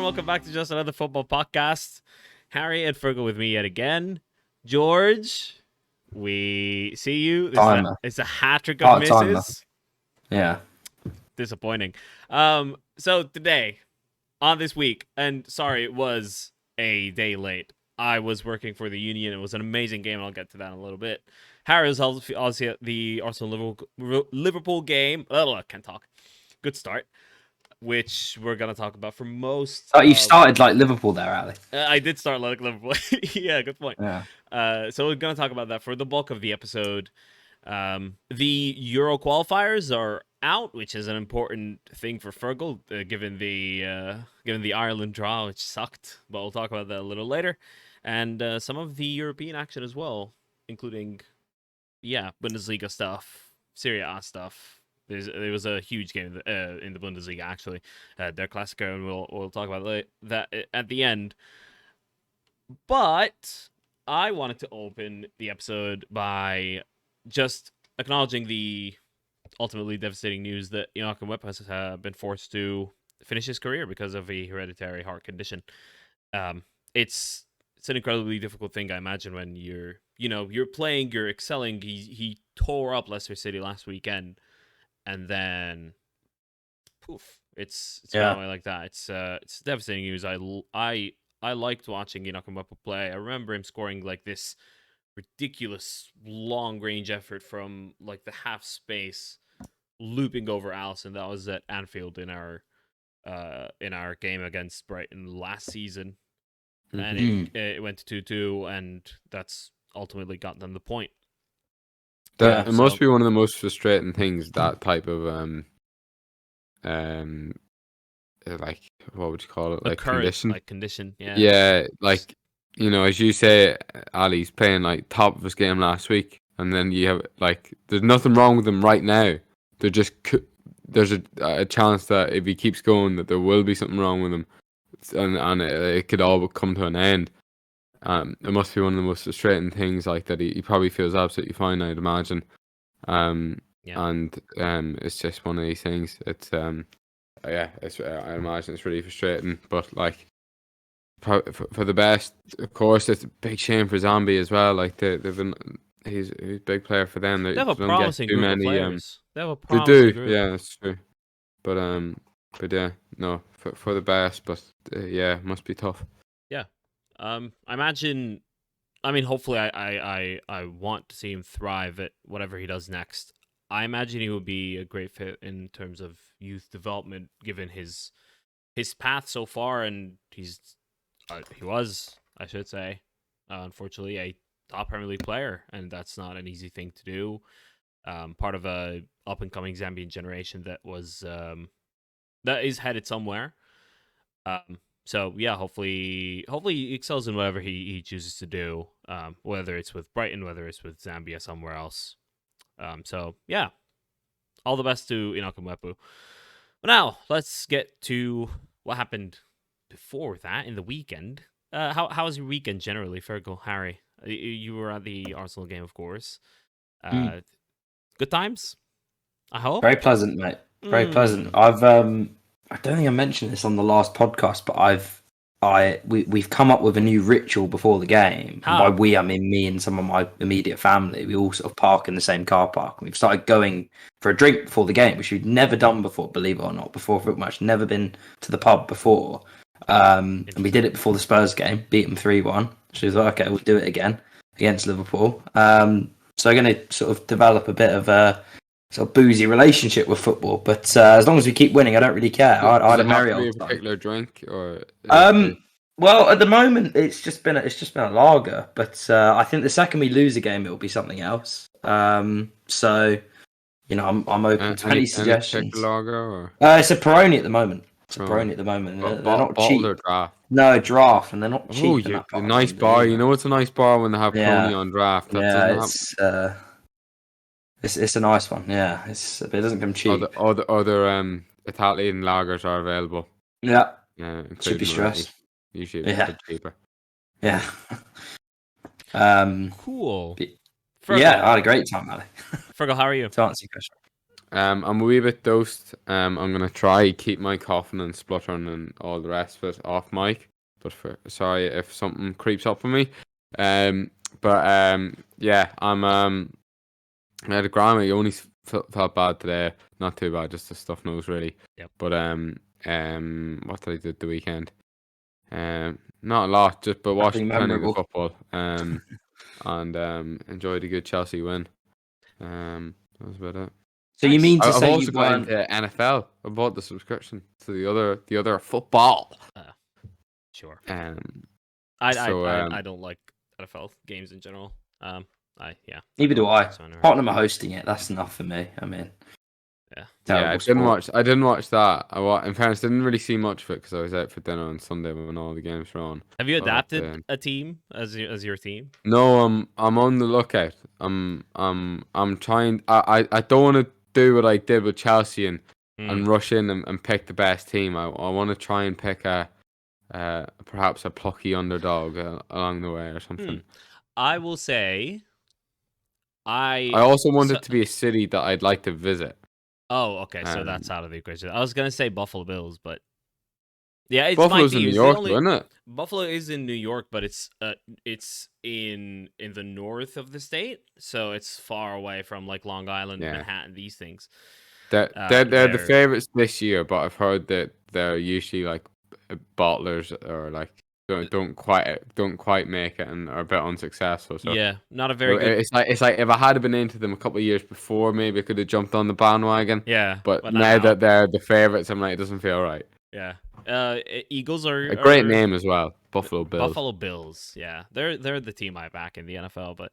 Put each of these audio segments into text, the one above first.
Welcome back to Just Another Football Podcast. Harry and Fergal with me yet again. George, we see you. It's a hat trick of misses. Yeah. Disappointing. So today, on this week, and sorry, it was a day late. I was working for the Union. It was an amazing game, and I'll get to that in a little bit. Harry was obviously at the Arsenal-Liverpool game. Oh, I can't talk. Good start. Which we're going to talk about for most... Oh, you started like Liverpool there, Ali. I did start like Liverpool. Yeah, good point. Yeah. So we're going to talk about that for the bulk of the episode. The Euro qualifiers are out, which is an important thing for Fergal, given the Ireland draw, which sucked. But we'll talk about that a little later. And some of the European action as well, including, Bundesliga stuff, Serie A stuff. There was a huge game in the Bundesliga, actually, their Klassiker, and we'll talk about that at the end. But I wanted to open the episode by just acknowledging the ultimately devastating news that Enock Mwepu has been forced to finish his career because of a hereditary heart condition. It's an incredibly difficult thing, I imagine, when you're playing, you're excelling. He tore up Leicester City last weekend. And then, poof! It's gone away like that. It's devastating news. I liked watching Enock Mwepu play. I remember him scoring like this ridiculous long range effort from like the half space, looping over Alisson. That was at Anfield in our game against Brighton last season, and it went to 2-2, and that's ultimately got them the point. It must be one of the most frustrating things, that type of like, what would you call it? Like condition. Yeah. Yeah, like, as you say, Ali's playing like top of his game last week, and then you have like, there's nothing wrong with him right now. There's a chance that if he keeps going, that there will be something wrong with him, and it could all come to an end. It must be one of the most frustrating things, like that. He probably feels absolutely fine, I'd imagine. And it's just one of these things. It's I imagine it's really frustrating, but like for the best, of course. It's a big shame for Zombie as well. Like he's a big player for them. They have a promising group of players. They do, yeah, that's true. But yeah, no, for the best. But must be tough. Yeah. I imagine. I mean, hopefully, I want to see him thrive at whatever he does next. I imagine he would be a great fit in terms of youth development, given his path so far, and he was, I should say, unfortunately, a top Premier League player, and that's not an easy thing to do. Part of a up and coming Zambian generation that is headed somewhere. So yeah, hopefully he excels in whatever he chooses to do, whether it's with Brighton, whether it's with Zambia, somewhere else. So yeah, all the best to Enock Mwepu. But now let's get to what happened before that in the weekend. How was your weekend generally, Fergal, Harry? You were at the Arsenal game, of course. Good times, I hope. Very pleasant, mate. Very pleasant. I don't think I mentioned this on the last podcast, but we've come up with a new ritual before the game. And by we, I mean me and some of my immediate family. We all sort of park in the same car park. We've started going for a drink before the game, which we'd never done before, believe it or not. Before football match, never been to the pub before. And we did it before the Spurs game, beat them 3-1. So we thought, okay, we'll do it again against Liverpool. So we're going to sort of develop a bit of a sort of boozy relationship with football, but as long as we keep winning, I don't really care. I had a merry old time. A particular drink, or well, at the moment it's just been a lager, but I think the second we lose a game, it will be something else. So I'm open to any suggestions. Lager, or it's a Peroni at the moment. Peroni at the moment. They're not cheap. Or draft? No, draft, and they're not cheap. A nice bar. You know, it's a nice bar when they have Peroni on draft. It's a nice one, yeah. It doesn't come cheap. Other Italian lagers are available. Yeah. Should be stressed. Usually a bit cheaper. Yeah. Cool. Yeah, I had a great time, Ali. Fergal, how are you? To answer your question. I'm a wee bit dosed. I'm gonna try keep my coughing and spluttering and all the rest of it off mic. But sorry if something creeps up on me. Yeah, I had a Grammy. Only felt bad today. Not too bad, just a stuffed nose really. Yep. But what did I do the weekend? Not a lot, just but watched Nothing plenty of memorable. football. And enjoyed a good Chelsea win. That was about it. So you mean to I've say also you got weren't? into NFL. I bought the subscription to the other football. Sure. So, I don't like NFL games in general. Neither do I. So I never- Tottenham are hosting it. That's enough for me. I mean, Yeah. terrible I didn't sport. watch that. In fairness, didn't really see much of it because I was out for dinner on Sunday when all the games were on. Have you But, adapted a team as your team? No, I'm on the lookout. I'm trying. I don't want to do what I did with Chelsea and rush in and pick the best team. I want to try and pick perhaps a plucky underdog along the way or something. I will say, I also want it to be a city that I'd like to visit. Oh, okay, so that's out of the equation. I was gonna say Buffalo Bills, but yeah, it's Buffalo's my team. in New It's York, the only... isn't it? Buffalo is in New York, but it's in the north of the state, so it's far away from like Long Island, Manhattan, these things. They're the favorites this year, but I've heard that they're usually like bottlers or like don't quite make it and are a bit unsuccessful. So yeah, not a very good. It's like if I had been into them a couple of years before, maybe I could have jumped on the bandwagon. Yeah, but now that they're the favorites, I'm like, it doesn't feel right. Yeah, Eagles are a great name as well. Buffalo Bills. Buffalo Bills. Yeah, they're the team I back in the NFL, but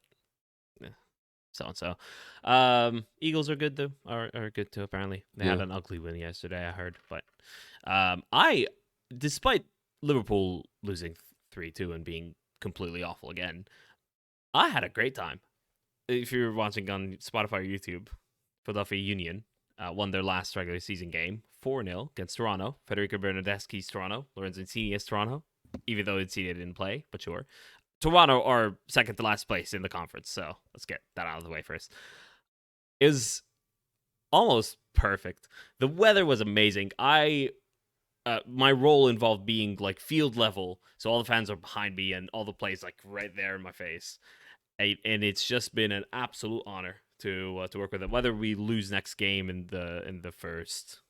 so and so. Eagles are good though. Are good too. Apparently, they had an ugly win yesterday. I heard, but despite Liverpool losing 3-2 and being completely awful again, I had a great time. If you're watching on Spotify or YouTube, Philadelphia Union won their last regular season game 4-0 against Toronto. Federico Bernardeschi's Toronto, Lorenzo Insigne's Toronto, even though Insigne didn't play, but sure. Toronto are second to last place in the conference, so let's get that out of the way first. It was almost perfect. The weather was amazing. My role involved being like field level, so all the fans are behind me and all the plays like right there in my face. And it's just been an absolute honor to work with them. Whether we lose next game in the first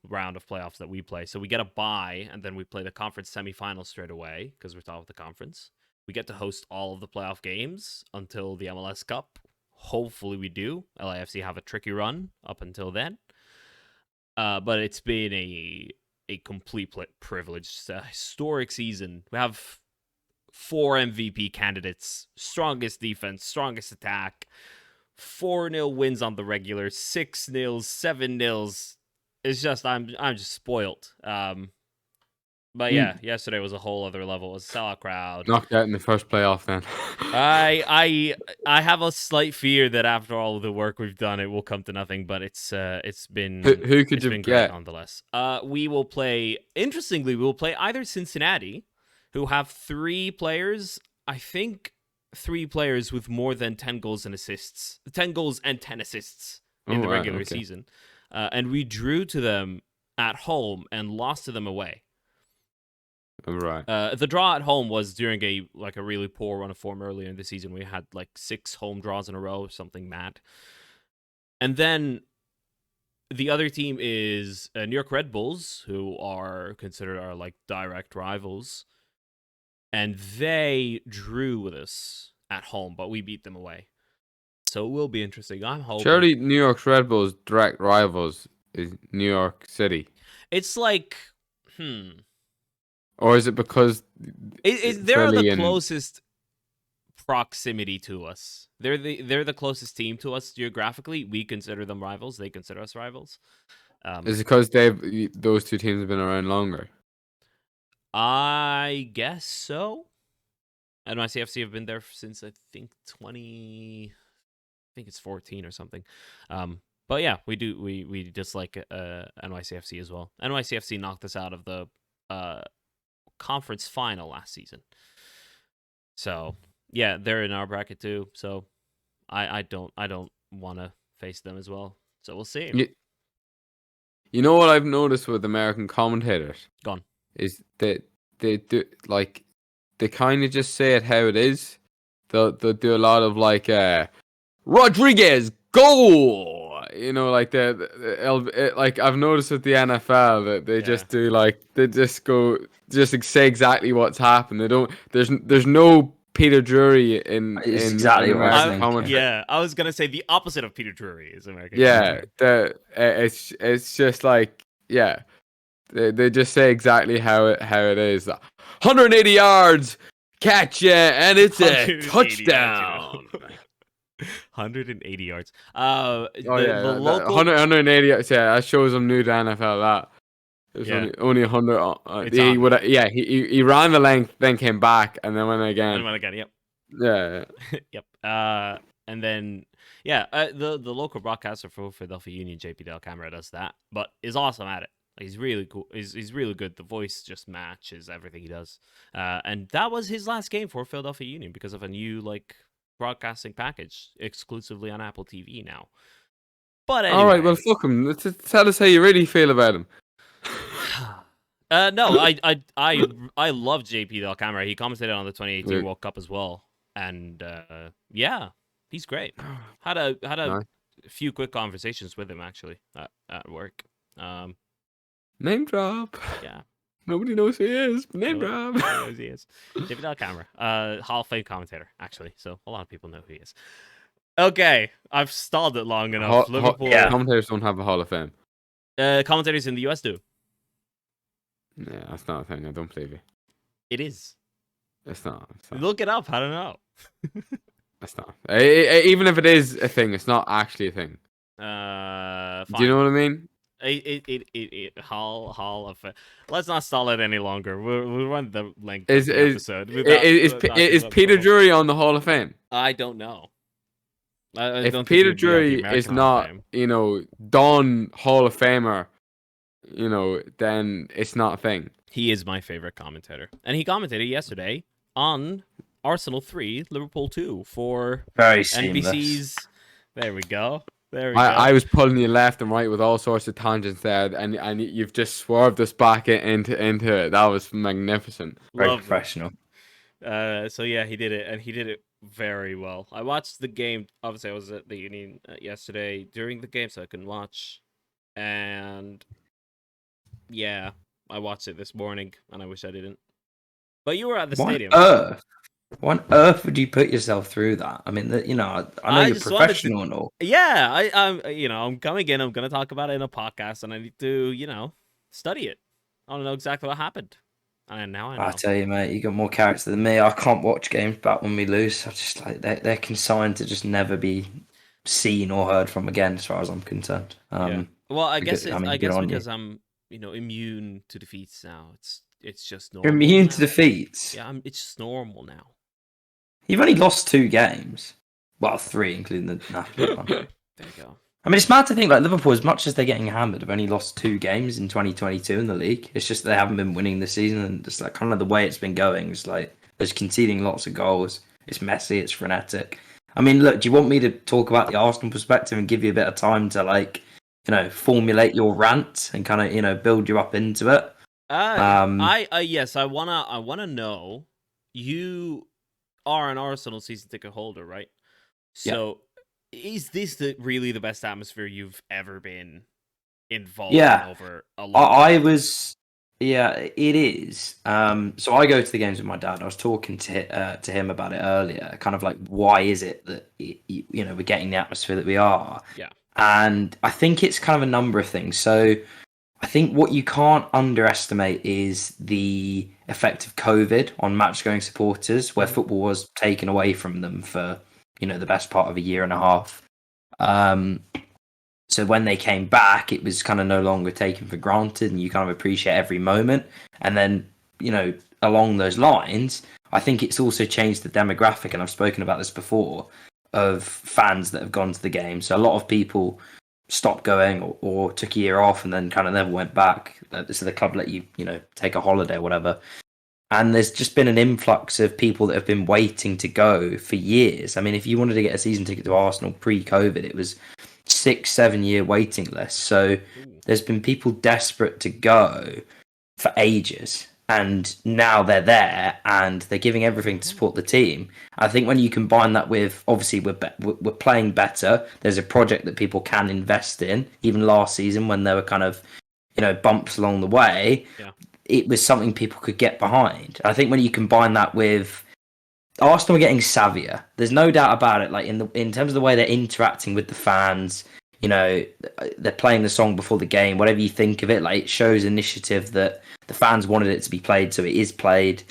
round of playoffs that we play, so we get a bye and then we play the conference semifinals straight away because we're top of the conference. We get to host all of the playoff games until the MLS Cup. Hopefully we do. LAFC have a tricky run up until then. But it's been a complete privilege. It's a historic season. We have 4 MVP candidates, strongest defense, strongest attack, 4-0 wins on the regular, 6-0, 7-0. It's just I'm just spoiled. But yeah, yesterday was a whole other level. It was a sellout crowd. Knocked out in the first playoff then. I have a slight fear that after all of the work we've done, it will come to nothing. But it's been who could you been get great nonetheless. We will play. Interestingly, we will play either Cincinnati, who have 3 players. I think 3 players with more than 10 goals and assists, 10 goals and 10 assists in the regular season, and we drew to them at home and lost to them away. Right. The draw at home was during a really poor run of form earlier in the season. We had like 6 home draws in a row, something mad. And then the other team is New York Red Bulls, who are considered our like direct rivals, and they drew with us at home, but we beat them away. So it will be interesting. I'm hoping. Surely New York Red Bulls' direct rivals is New York City. It's like, Or is it because they're the closest proximity to us? They're the closest team to us geographically. We consider them rivals. They consider us rivals. Is it because those 2 teams have been around longer? I guess so. NYCFC have been there since I think 14 or something. But yeah, we do we dislike NYCFC as well. NYCFC knocked us out of the conference final last season. So yeah, they're in our bracket too. So I don't want to face them as well. So we'll see. You know what I've noticed with American commentators? Gone. Is that they do like they kind of just say it how it is. They'll do a lot of like Rodriguez goal. You know, like like I've noticed with the NFL that they just do like they just say exactly what's happened. They don't. There's no Peter Drury in exactly in what I was American commentary. Yeah, I was gonna say the opposite of Peter Drury is American. Yeah, it's just like they just say exactly how it is. 180 yards, catch and it's a touchdown. 180 yards. The local 180 yards. Yeah, that shows I'm new to NFL. That it was only 100. He ran the length, then came back, and then went again. Yep. Yeah. Yep. And then the local broadcaster for Philadelphia Union, JP Del Camera, does that, but is awesome at it. He's really cool. He's really good. The voice just matches everything he does. And that was his last game for Philadelphia Union because of a new broadcasting package exclusively on Apple TV now. But anyway. All right, well, fuck him. Tell us how you really feel about him. No, I love JP Del Camera. He commentated on the 2018 World Cup as well, and he's great. Had a few quick conversations with him actually at work. Name drop. Yeah. Nobody knows who he is. Name drop. Nobody knows who he is. JP Del Camera. Hall of Fame commentator, actually. So a lot of people know who he is. Okay. I've stalled it long enough. Liverpool. Commentators don't have a Hall of Fame. Commentators in the US do. Yeah, that's not a thing. I don't believe you. It is. It's not. Look it up. I don't know. It's not. Even if it is a thing, it's not actually a thing. Fine. Do you know what I mean? Hall of Fame. Let's not stall it any longer. We'll run the length of the episode. Is Peter Drury on the Hall of Fame? I don't know. If Peter Drury is not, Don Hall of Famer, then it's not a thing. He is my favorite commentator, and he commentated yesterday on Arsenal 3, Liverpool 2 for very NBC's. There we go. I was pulling you left and right with all sorts of tangents there, and you've just swerved us back into it. That was magnificent. Very professional. So yeah, he did it, and he did it very well. I watched the game. Obviously, I was at the Union yesterday during the game, so I couldn't watch. And yeah, I watched it this morning, and I wish I didn't. But you were at the stadium. Why on earth would you put yourself through that? I mean, I know you're professional and all. Yeah, I'm coming in. I'm gonna talk about it in a podcast, and I need to, study it. I don't know exactly what happened, and now I know. I tell you, mate, you got more character than me. I can't watch games back when we lose. I just they're consigned to just never be seen or heard from again, as far as I'm concerned. Well, I guess because I'm, immune to defeats now. It's just normal. You're immune to defeats. Yeah, it's just normal now. You've only lost 2 games. Well, 3, including the Napoli one. There you go. I mean, it's mad to think Liverpool, as much as they're getting hammered, have only lost 2 games in 2022 in the league. It's just they haven't been winning this season, and just kind of the way it's been going is there's conceding lots of goals. It's messy. It's frenetic. I mean, look, do you want me to talk about the Arsenal perspective and give you a bit of time to formulate your rant and kind of build you up into it? Yes, I wanna know. You are an Arsenal season ticket holder, right? So, is this really the best atmosphere you've ever been involved in over a long time? Yeah, it is. So I go to the games with my dad. I was talking to him about it earlier. Kind of why is it that we're getting the atmosphere that we are? Yeah, and I think it's kind of a number of things. So I think what you can't underestimate is the effect of COVID on match-going supporters, where football was taken away from them for, the best part of a year and a half. So when they came back, it was kind of no longer taken for granted, and you kind of appreciate every moment. And then, along those lines, I think it's also changed the demographic, and I've spoken about this before, of fans that have gone to the game. So a lot of people stopped going or took a year off and then kind of never went back. So the club let you, take a holiday or whatever. And there's just been an influx of people that have been waiting to go for years. I mean, if you wanted to get a season ticket to Arsenal pre-COVID, it was 6-7 year waiting list. So there's been people desperate to go for ages, and now they're there and they're giving everything to support the team. I think when you combine that with, obviously we're playing better, there's a project that people can invest in. Even last season when there were kind of, you know, bumps along the way, it was something people could get behind. I think when you combine that with Arsenal getting savvier, there's no doubt about it. Like in terms of the way they're interacting with the fans, you know, they're playing the song before the game. Whatever you think of it, like it shows initiative that the fans wanted it to be played, so it is played.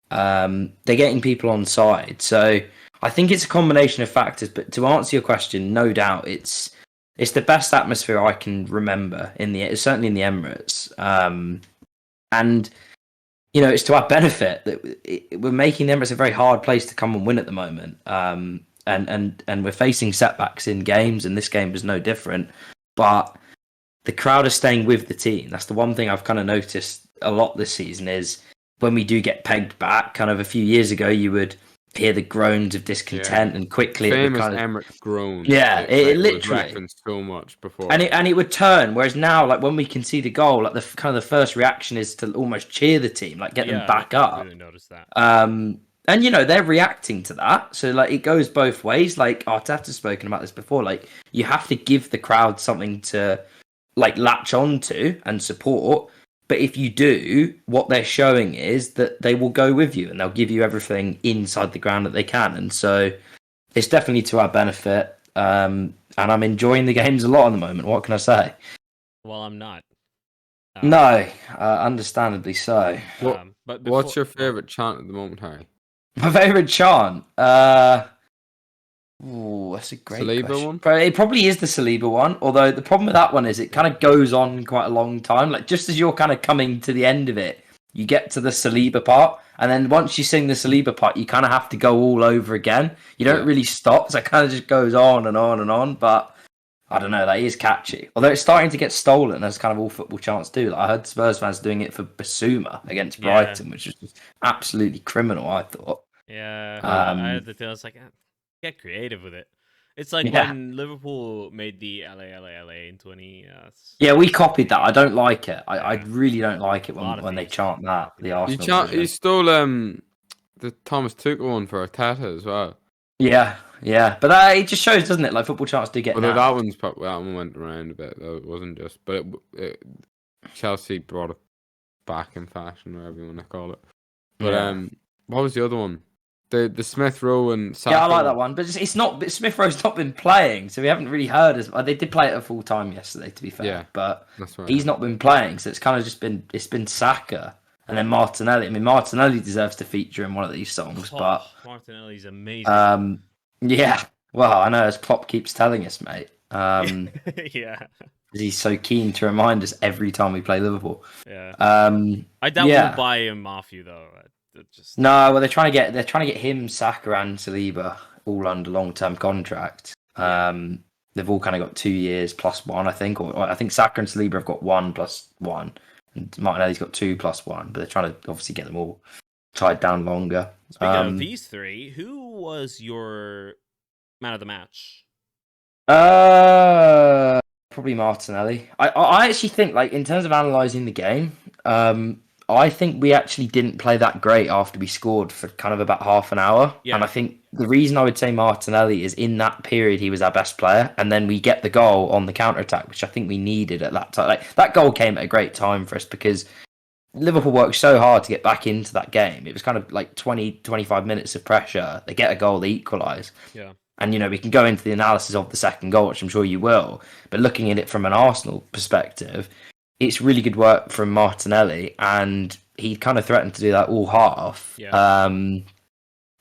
They're getting people on side, so I think it's a combination of factors. But to answer your question, no doubt it's the best atmosphere I can remember certainly in the Emirates. And you know, it's to our benefit that we're making the Emirates a very hard place to come and win at the moment. And we're facing setbacks in games, and this game was no different. But the crowd is staying with the team. That's the one thing I've kind of noticed a lot this season is when we do get pegged back. Kind of a few years ago, you would hear the groans of discontent, and quickly famous it would kind of Emirates groans. Yeah, it literally was referenced so much before, and it would turn. Whereas now, like when we concede a goal, like the first reaction is to almost cheer the team, like get them back up. I really noticed that. And you know they're reacting to that, so like it goes both ways. Like Arteta's spoken about this before. Like you have to give the crowd something to like latch on to and support. But if you do, what they're showing is that they will go with you and they'll give you everything inside the ground that they can. And so it's definitely to our benefit. And I'm enjoying the games a lot at the moment. What can I say? Well, I'm not. No, understandably so. But what's your favourite chant at the moment, Harry? My favourite chant? That's a great Saliba question. one? But it probably is the Saliba one, although the problem with that one is it kind of goes on quite a long time. Like just as you're kind of coming to the end of it, you get to the Saliba part, and then once you sing the Saliba part, you kind of have to go all over again. You don't really stop, so it kind of just goes on and on and on. But I don't know, that is catchy. Although it's starting to get stolen, as kind of all football chants do. Like I heard Spurs fans doing it for Basuma against Brighton, which was just absolutely criminal, I thought. Yeah, I had the feeling, I was like, get creative with it. It's like when Liverpool made the LA in 20. Yeah, we copied that. I don't like it. I really don't like it when they chant that. The Arsenal. You stole the Thomas Tuchel one for Arteta as well. Yeah, but it just shows, doesn't it? Like football chants do get. Well, that one went around a bit though. It wasn't just, but Chelsea brought it back in fashion, whatever you want to call it. But what was the other one? The Smith Rowe and Saka. Yeah, I like that one, but it's not. But Smith Rowe's not been playing, so we haven't really heard. They did play it at full time yesterday, to be fair. But he's not been playing, so it's kind of just been Saka and then Martinelli. I mean, Martinelli deserves to feature in one of these songs, but Martinelli's amazing. Yeah. Well, I know, as Klopp keeps telling us, mate. Yeah. He's so keen to remind us every time we play Liverpool. Yeah. I doubt we'll buy him off you though. No, well, they're trying to get him, Saka, and Saliba all under long-term contract. They've all kind of got 2 years plus one, I think, or I think Saka and Saliba have got 1 + 1, and Martinelli's got 2 + 1. But they're trying to obviously get them all tied down longer. Speaking of these three, who was your man of the match? Probably Martinelli. I actually think, like, in terms of analysing the game, I think we actually didn't play that great after we scored for kind of about half an hour. Yeah. And I think the reason I would say Martinelli is in that period he was our best player, and then we get the goal on the counter-attack, which I think we needed at that time. Like, that goal came at a great time for us because Liverpool worked so hard to get back into that game. It was kind of like 20, 25 minutes of pressure. They get a goal, they equalise. Yeah. And, you know, we can go into the analysis of the second goal, which I'm sure you will. But looking at it from an Arsenal perspective, it's really good work from Martinelli, and he kind of threatened to do that all half. Yeah.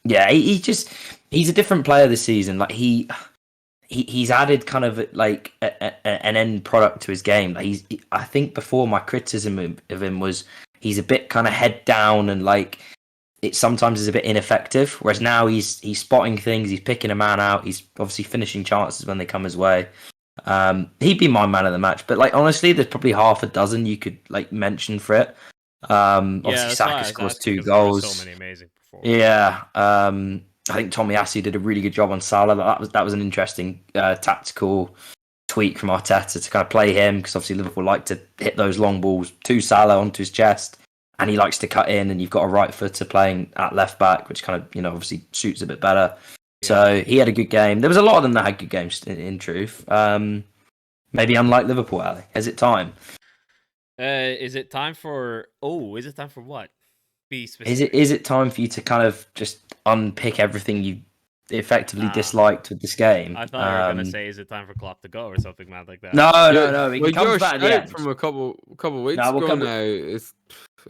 He's a different player this season. Like he's added kind of like an end product to his game. Like I think before my criticism of him was he's a bit kind of head down and like it sometimes is a bit ineffective. Whereas now he's spotting things, he's picking a man out, he's obviously finishing chances when they come his way. He'd be my man of the match, but like honestly, there's probably half a dozen you could like mention for it. Obviously Saka scores 2 goals. So many amazing performances. Yeah, I think Tomiyasu did a really good job on Salah. That was an interesting tactical tweak from Arteta to kind of play him, because obviously Liverpool like to hit those long balls to Salah onto his chest, and he likes to cut in, and you've got a right footer playing at left back, which kind of, obviously suits a bit better. Yeah. So he had a good game. There was a lot of them that had good games, in truth. Maybe unlike Liverpool, Ali. Is it time? Is it time for what? Be specific. Is it time for you to kind of just unpick everything you effectively disliked with this game? I thought you were gonna say, is it time for Klopp to go or something mad like that? No. It comes back at the end. From a couple weeks ago now.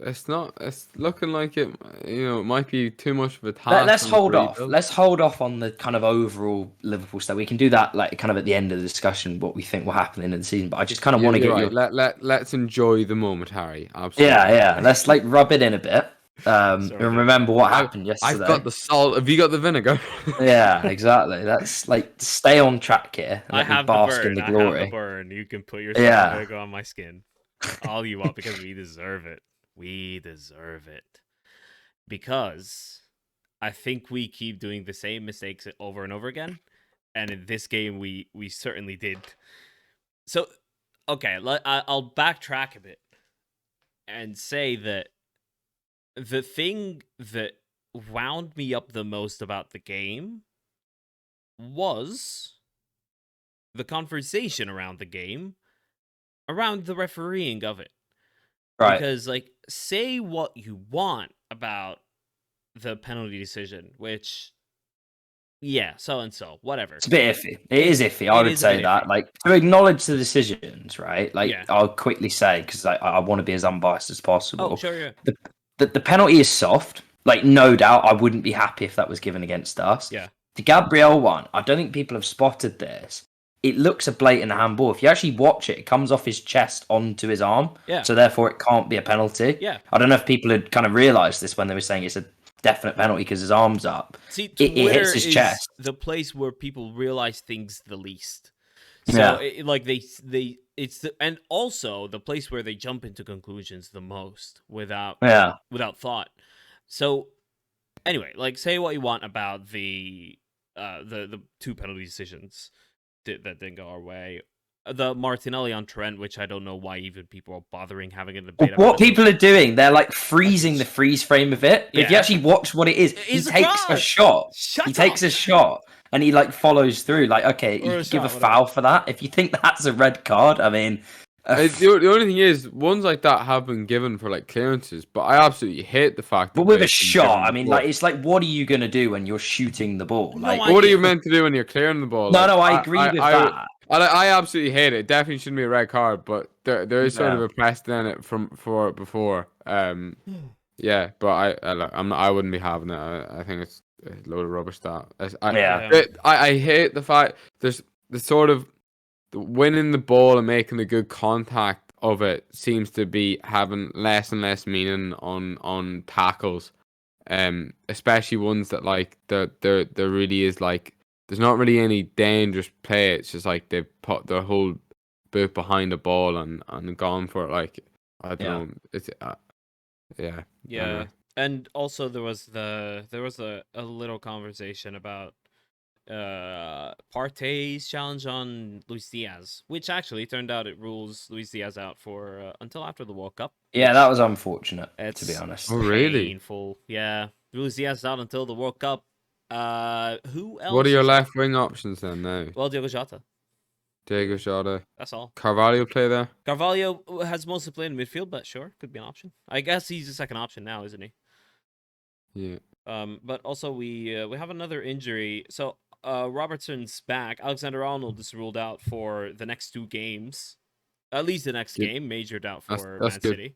It's not. It's looking like it. It might be too much of a task. Let's hold off. Let's hold off on the kind of overall Liverpool stuff. We can do that kind of at the end of the discussion, what we think will happen in the season. But I just kind of want to get Let's enjoy the moment, Harry. Absolutely. Yeah. Let's rub it in a bit. And remember what happened yesterday. I've got the salt. Have you got the vinegar? Yeah, exactly. Let's stay on track here. I have bask in the glory. I have the burn. You can put your vinegar on my skin all you want, because we deserve it. We deserve it. Because I think we keep doing the same mistakes over and over again. And in this game, we certainly did. So, okay, I'll backtrack a bit and say that the thing that wound me up the most about the game was the conversation around the game, around the refereeing of it. Right. Because, say what you want about the penalty decision, which, so-and-so, whatever. It's a bit iffy. It is iffy, I would say that. To acknowledge the decisions, right? I'll quickly say, because I want to be as unbiased as possible. Oh, sure, yeah. The penalty is soft. No doubt, I wouldn't be happy if that was given against us. Yeah. The Gabriel one, I don't think people have spotted this. It looks a blatant handball. If you actually watch it, it comes off his chest onto his arm. Yeah. So therefore, it can't be a penalty. Yeah. I don't know if people had kind of realised this when they were saying it's a definite penalty because his arm's up. See, it hits his chest. The place where people realize things the least. So and also the place where they jump into conclusions the most without thought. So anyway, say what you want about the two penalty decisions that didn't go our way. The Martinelli on Trent, which I don't know why even people are bothering having a debate about. What people are doing, they're freezing the freeze frame of it. But if you actually watch what it is, he takes a shot. Takes a shot and he follows through. Okay, you give a foul for that. If you think that's a red card, I mean, the only thing is, ones like that have been given for clearances, but I absolutely hate the fact that. But with a shot, I mean, it's what are you gonna do when you're shooting the ball? What are you meant to do when you're clearing the ball? No, I agree with that. I absolutely hate it. It definitely shouldn't be a red card, but there is sort of a precedent for it before. Yeah, but I wouldn't be having it. I think it's a load of rubbish. I hate the fact there's the sort of winning the ball and making the good contact of it seems to be having less and less meaning on tackles, especially ones that there really is there's not really any dangerous play. It's just they've put their whole boot behind the ball and gone for it. I don't know. It's yeah. Anyway. And also there was a little conversation about Partey's challenge on Luis Diaz, which actually turned out it rules Luis Diaz out for until after the World Cup. Yeah, that was unfortunate, to be honest. Oh, really? Painful. Yeah, Luis Diaz out until the World Cup. Who else? What are your left wing options then now? Well, Diogo Jota. That's all. Carvalho play there? Carvalho has mostly played in midfield, but sure, could be an option. I guess he's the second option now, isn't he? Yeah. But also we have another injury. So Robertson's back. Alexander-Arnold is ruled out for the next two games. At least the next game, major doubt for Man City.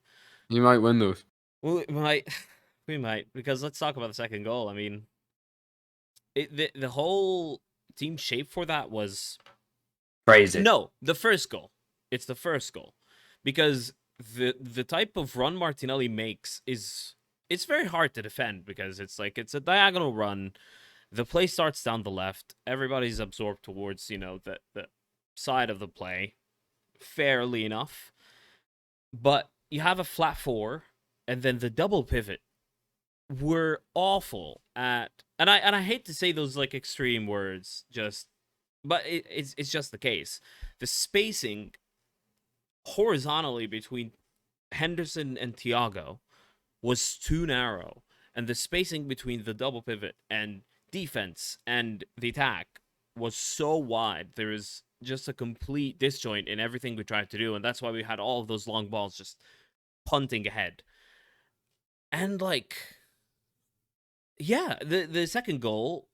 You might win those. Well, we might, because let's talk about the second goal. I mean, the whole team shape for that was crazy. No, the first goal. It's the first goal, because the type of run Martinelli makes it's very hard to defend, because it's a diagonal run. The play starts down the left. Everybody's absorbed towards the side of the play, fairly enough. But you have a flat four, and then the double pivot were awful at. And I hate to say those extreme words, but it's just the case. the spacing horizontally between Henderson and Thiago was too narrow, and the spacing between the double pivot and defense and the attack was so wide. There is just a complete disjoint in everything we tried to do, and that's why we had all of those long balls just punting ahead. And like, yeah, the second goal,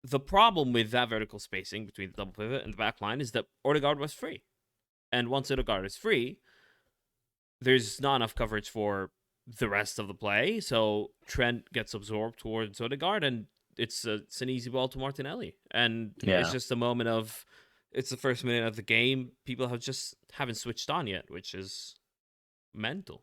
the problem with that vertical spacing between the double pivot and the back line is that Odegaard was free. And once Odegaard is free, there's not enough coverage for the rest of the play. So Trent gets absorbed towards Odegaard, and it's an easy ball to Martinelli. And it's just a moment of, it's the first minute of the game. People haven't switched on yet, which is mental.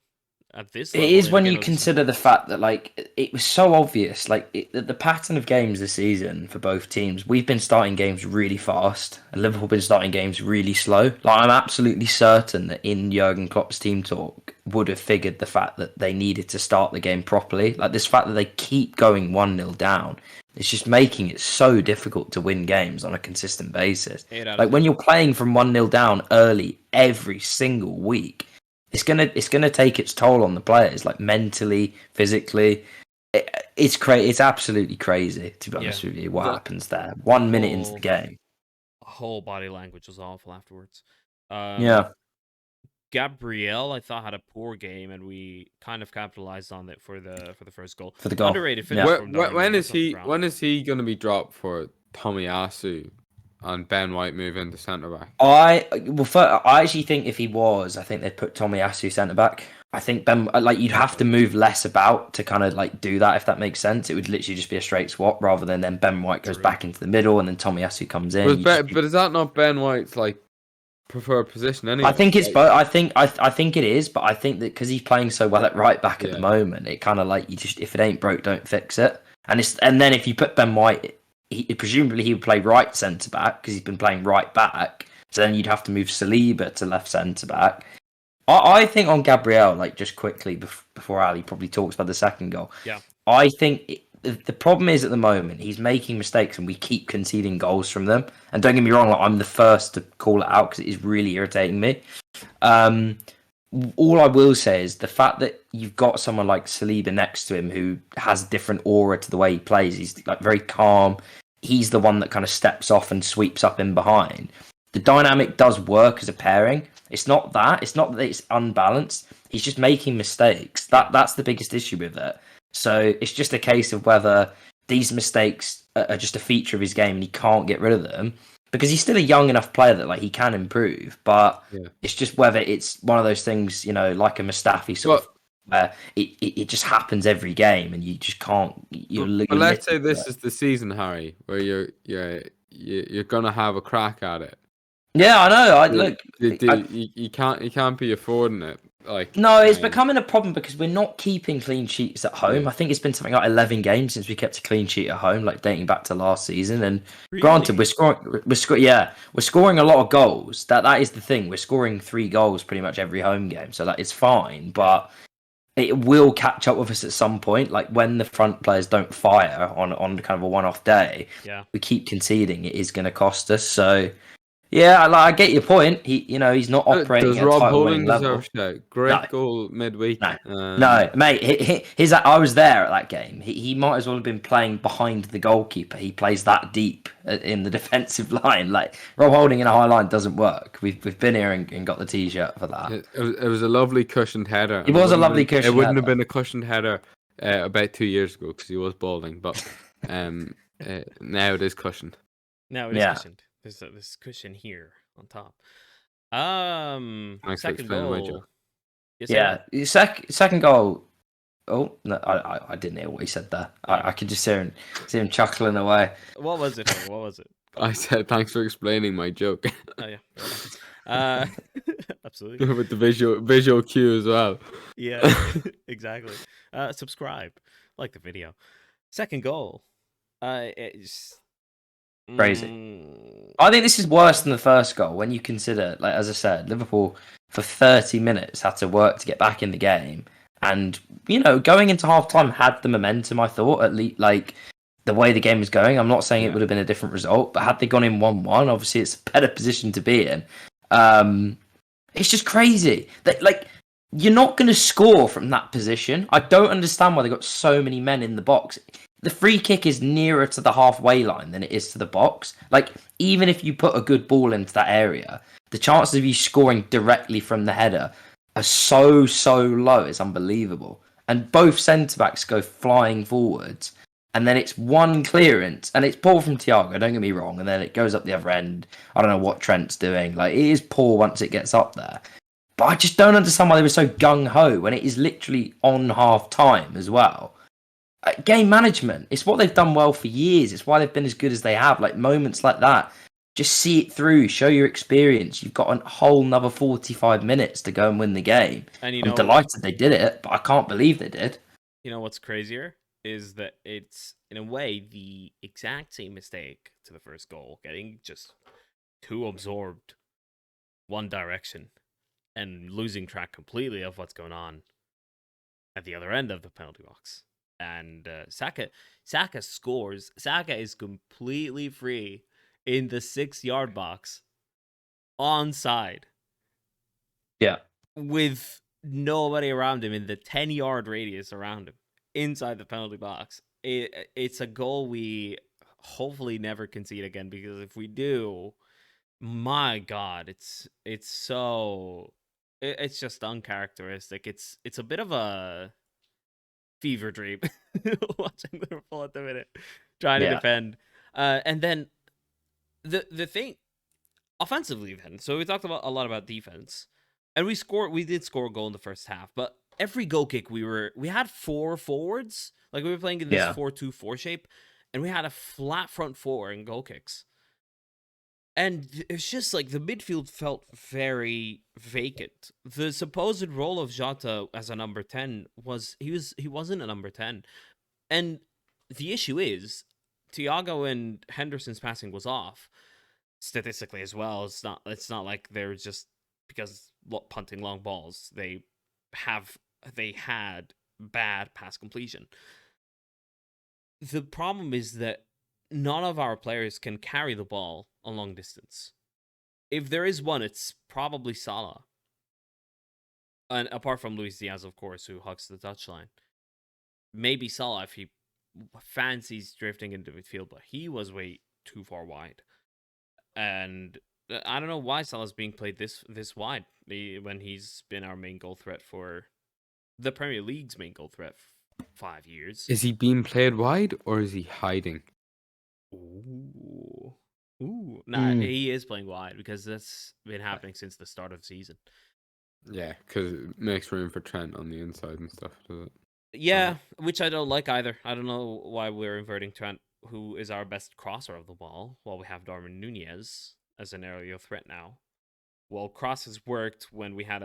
At this level, it is when you consider the fact that like it was so obvious, like the pattern of games this season for both teams. We've been starting games really fast, and Liverpool been starting games really slow. Like I'm absolutely certain that in Jurgen Klopp's team talk would have figured the fact that they needed to start the game properly. Like this fact that they keep going 1-0 down, it's just making it so difficult to win games on a consistent basis. Like when you're playing from 1-0 down early every single week, it's gonna take its toll on the players, like mentally, physically. It's absolutely crazy, to be honest with you. What happens there? 1 minute into the game, whole body language was awful afterwards. Gabriel, I thought, had a poor game, and we kind of capitalized on it for the first goal. For the goal, underrated finish. When is he going to be dropped for Tomiyasu? And Ben White move into centre back. I actually think if he was, I think they'd put Tomiyasu centre back. I think Ben, like you'd have to move less about to kind of like do that, if that makes sense. It would literally just be a straight swap rather than then Ben White goes back into the middle and then Tomiyasu comes in. But is that not Ben White's like preferred position anyway? I think it's both. I think it is, but I think that because he's playing so well at right back at the moment, it kind of like you just, if it ain't broke, don't fix it. And then if you put Ben White, presumably he would play right centre back because he's been playing right back. So then you'd have to move Saliba to left centre back. I think on Gabriel, like just quickly before Ali probably talks about the second goal. Yeah, I think the problem is at the moment he's making mistakes and we keep conceding goals from them. And don't get me wrong, like, I'm the first to call it out because it is really irritating me. All I will say is the fact that you've got someone like Saliba next to him who has a different aura to the way he plays. He's like very calm. He's the one that kind of steps off and sweeps up in behind. The dynamic does work as a pairing. It's not that it's unbalanced. He's just making mistakes. That's the biggest issue with it. So it's just a case of whether these mistakes are just a feature of his game and he can't get rid of them. Because he's still a young enough player that like he can improve, but it's just whether it's one of those things, you know, like a Mustafi sort of, where it just happens every game and you just can't. But let's say this is the season, Harry, where you're gonna have a crack at it. Yeah, I know. You can't be affording it. Like no, it's becoming a problem because we're not keeping clean sheets at home. Yeah. I think it's been something like 11 games since we kept a clean sheet at home, like dating back to last season. And granted, we're scoring a lot of goals. That is the thing. We're scoring 3 goals pretty much every home game, so that is fine. But it will catch up with us at some point. Like when the front players don't fire on kind of a one-off day, we keep conceding. It is going to cost us. So. Yeah, I get your point. He's not operating at a title-winning level. Great goal midweek. No, mate. I was there at that game. He might as well have been playing behind the goalkeeper. He plays that deep in the defensive line. Like Rob Holding in a high line doesn't work. We've been here and got the T-shirt for that. It was a lovely cushioned header. It was a lovely cushioned header. It wouldn't have been a cushioned header about 2 years ago because he was balding, but now it is cushioned. Now it is cushioned. There's this cushion here on top. Second goal. Yes, second goal. Oh no, I didn't hear what he said there. I could just hear him chuckling away. What was it? What was it? I said thanks for explaining my joke. Oh yeah, absolutely. With the visual cue as well. Yeah, exactly. Subscribe, like the video. Second goal. It's crazy. I think this is worse than the first goal when you consider, like as I said, Liverpool for 30 minutes had to work to get back in the game, and going into half time had the momentum. I thought at least, like the way the game was going. I'm not saying Yeah. it would have been a different result, but had they gone in 1-1, obviously it's a better position to be in. It's just crazy that you're not going to score from that position. I don't understand why they got so many men in the box. The free kick is nearer to the halfway line than it is to the box. Like, even if you put a good ball into that area, the chances of you scoring directly from the header are so low. It's unbelievable. And both centre-backs go flying forwards. And then it's one clearance. And it's poor from Thiago, don't get me wrong. And then it goes up the other end. I don't know what Trent's doing. Like, it is poor once it gets up there. But I just don't understand why they were so gung-ho when it is literally on half-time as well. Game management, it's what they've done well for years. It's why they've been as good as they have. Like, moments like that, just see it through, show your experience. You've got a whole another 45 minutes to go and win the game. And I'm delighted they did it, but I can't believe they did. You know what's crazier is that it's, in a way, the exact same mistake to the first goal, getting just too absorbed one direction and losing track completely of what's going on at the other end of the penalty box. And Saka scores. Saka is completely free in the 6-yard box, onside. Yeah. With nobody around him in the 10-yard radius around him, inside the penalty box. It's a goal we hopefully never concede again, because if we do, my God, it's just uncharacteristic. It's a bit of a fever dream watching Liverpool at the minute, trying to defend. And then the thing offensively, then, so we talked about a lot about defense, and we did score a goal in the first half, but every goal kick we had 4 forwards, like we were playing in this 4-2-4 shape, and we had a flat front 4 in goal kicks. And it's just like the midfield felt very vacant. The supposed role of Jota as a number 10 he wasn't a number 10. And the issue is Thiago and Henderson's passing was off statistically as well. It's not like they're just because punting long balls. They had bad pass completion. The problem is that none of our players can carry the ball a long distance. If there is one, it's probably Salah. And apart from Luis Diaz, of course, who hugs the touchline. Maybe Salah if he fancies drifting into midfield, but he was way too far wide. And I don't know why Salah's being played this wide when he's been our main goal threat for the Premier League's main goal threat for 5 years. Is he being played wide or is he hiding? Ooh. Nah, he is playing wide because that's been happening since the start of the season. Yeah, because it makes room for Trent on the inside and stuff, does it? Yeah, which I don't like either. I don't know why we're inverting Trent, who is our best crosser of the ball, while we have Darwin Nunez as an aerial threat now. Well, crosses worked when we had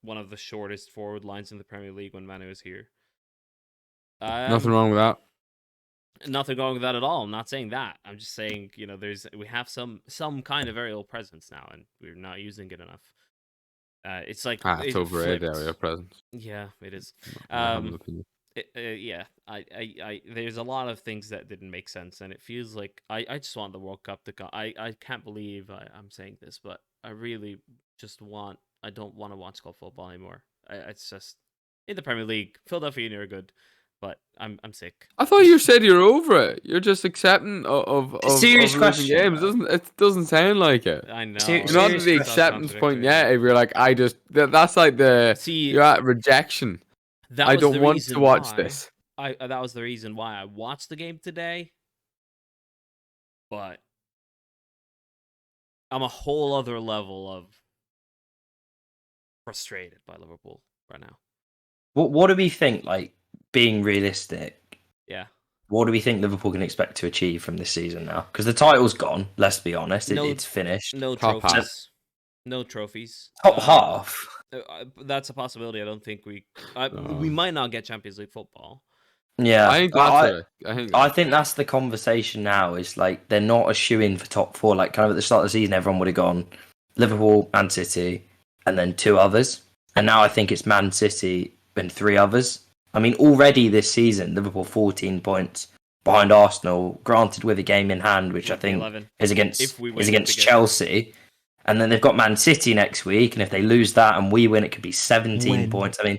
one of the shortest forward lines in the Premier League when Manu was here. Nothing wrong with that. Nothing wrong with that at all. I'm not saying that. I'm just saying, we have some kind of aerial presence now, and we're not using it enough. It's like it's overrated area presence. Yeah, it is. Yeah, There's a lot of things that didn't make sense, and it feels like I just want the World Cup to come. I can't believe I'm saying this, but I really just I don't want to watch golf football anymore. It's just in the Premier League, Philadelphia Union are good, but I'm sick. I thought you said you're over it. You're just accepting of serious losing question. Games. It doesn't sound like it. I know. You're not at the acceptance point yet. If you're like, that's like you're at rejection. I don't want to watch this. That was the reason why I watched the game today. But I'm a whole other level of frustrated by Liverpool right now. What do we think, like, being realistic? Yeah. What do we think Liverpool can expect to achieve from this season now? Because the title's gone, let's be honest. It's finished. No Top trophies. half. No trophies. Top half? That's a possibility. I don't think we might not get Champions League football. Yeah. I think that's the conversation now, is like they're not a shoe-in for top 4. Like, kind of at the start of the season, everyone would have gone Liverpool, Man City, and then 2 others. And now I think it's Man City and 3 others. I mean, already this season, Liverpool 14 points, behind Arsenal, granted with a game in hand, which I think 11. is If against we win, is it's against against- Chelsea. And then they've got Man City next week, and if they lose that and we win, it could be 17 points. I mean,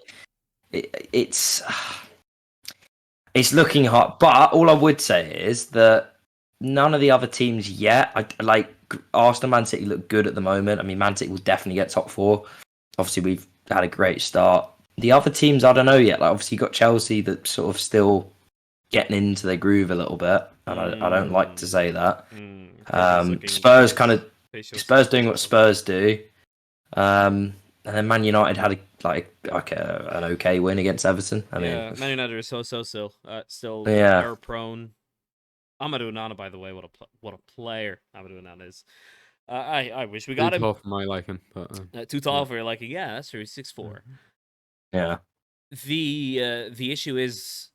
it's looking hard. But all I would say is that none of the other teams yet, like Arsenal, Man City look good at the moment. I mean, Man City will definitely get top 4. Obviously, we've had a great start. The other teams, I don't know yet. Like, obviously, you got Chelsea that's sort of still getting into their groove a little bit, and I don't like to say that. Spurs kind of. Spurs doing what Spurs do, and then Man United had an okay win against Everton. I mean, Man United is still Yeah. error prone. Amadou Onana, by the way, what a player Amadou Onana is. I wish we got him. Too tall for my liking, but Too tall for your liking. Yeah, that's true. He's 6'4". yeah, The issue is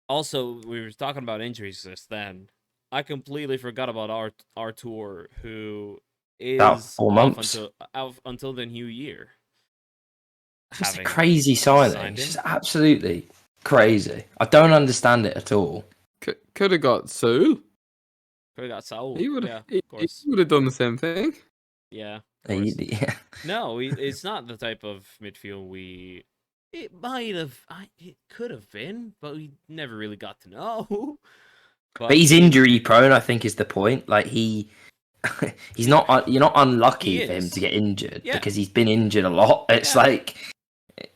also we were talking about injuries just then. I completely forgot about Artur, who is About 4 months. until the new year. just a crazy signing. signed It's him. just absolutely crazy. I don't understand it at all. could have got Saul. Could have got Saul. He would Yeah, have. of course. He would have done the same thing. Yeah. Of course. Yeah. No, it's not the type of midfield It might have. It could have been, but we never really got to know. But he's injury prone, I think, is the point. Like he's not. You're not unlucky He for him is. to get injured Yeah. because he's been injured a lot. It's Yeah. like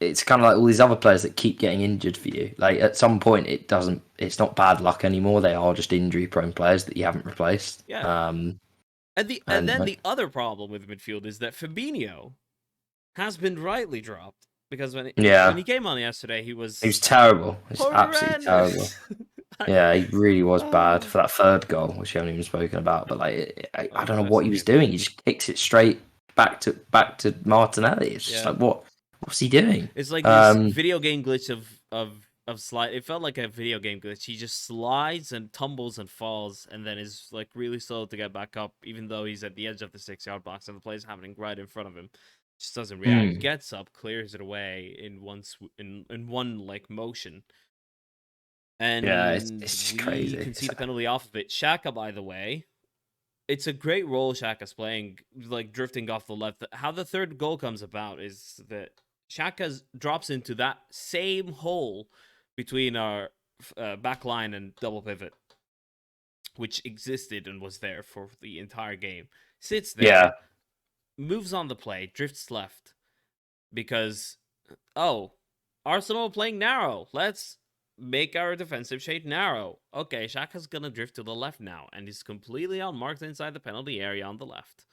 it's kind of like all these other players that keep getting injured for you. Like at some point, it's not bad luck anymore. They are just injury prone players that you haven't replaced. Yeah. And and then like- the other problem with midfield is that Fabinho has been rightly dropped because when he came on yesterday, he was terrible. It's absolutely terrible. horrendous. Yeah, he really was bad for that third goal, which we haven't even spoken about. But like, I don't know what he was doing. He just kicks it straight back to Martinelli. It's just like what's he doing? It's like this video game glitch of slide. It felt like a video game glitch. He just slides and tumbles and falls, and then is like really slow to get back up, even though he's at the edge of the 6-yard box and the play is happening right in front of him. Just doesn't react. Gets up, clears it away in one like motion. And it's crazy. You can see the penalty off of it. Xhaka, by the way, it's a great role Xhaka's playing, like drifting off the left. How the third goal comes about is that Xhaka drops into that same hole between our back line and double pivot, which existed and was there for the entire game. Sits there, moves on the play, drifts left, because, Arsenal playing narrow. Let's make our defensive shade narrow. Okay, Xhaka's gonna drift to the left now, and he's completely unmarked inside the penalty area on the left.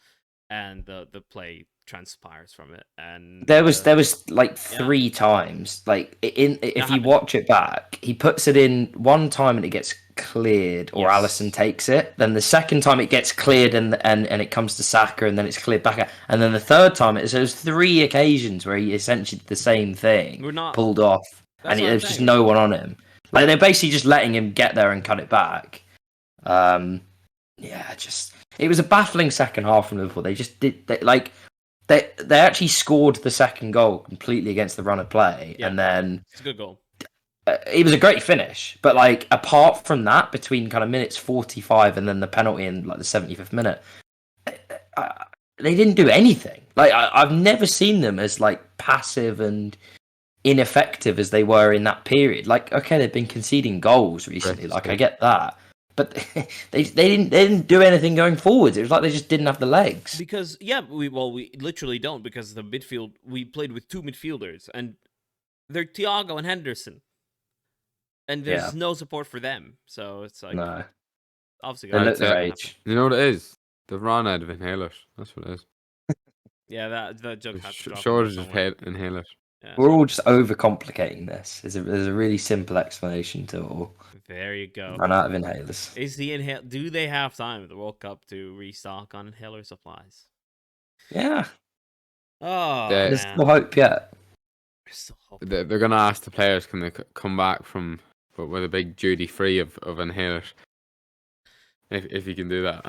And the play transpires from it. And there was like 3 times. Like if you watch it back, he puts it in one time and it gets cleared, or Alisson takes it. Then the second time it gets cleared and it comes to Saka, and then it's cleared back. And then the third time there's 3 occasions where he essentially did the same thing, pulled off, and there's just no one on him. Like they're basically just letting him get there and cut it back. It was a baffling second half from Liverpool. They just did they actually scored the second goal completely against the run of play, and then it's a good goal. It was a great finish, but like apart from that, between kind of minutes 45 and then the penalty in like the 75th minute, they didn't do anything. Like I've never seen them as like passive and ineffective as they were in that period. Like, okay, they've been conceding goals recently. Like I get that, but they didn't do anything going forwards. It was like they just didn't have the legs. Because we literally don't, because the midfield, we played with 2 midfielders and they're Thiago and Henderson, and there's no support for them. So it's like obviously they look their age. You know what it is? They've run out of inhalers. That's what it is. Yeah, that joke has to drop. Shortage of inhalers. Yeah. We're all just overcomplicating this. There's a really simple explanation to it all. There you go. Run out of inhalers. Do they have time at the World Cup to restock on inhaler supplies? Yeah. Oh, there's no hope yet. They're gonna ask the players, can they come back from with a big duty free of inhalers? If you can do that.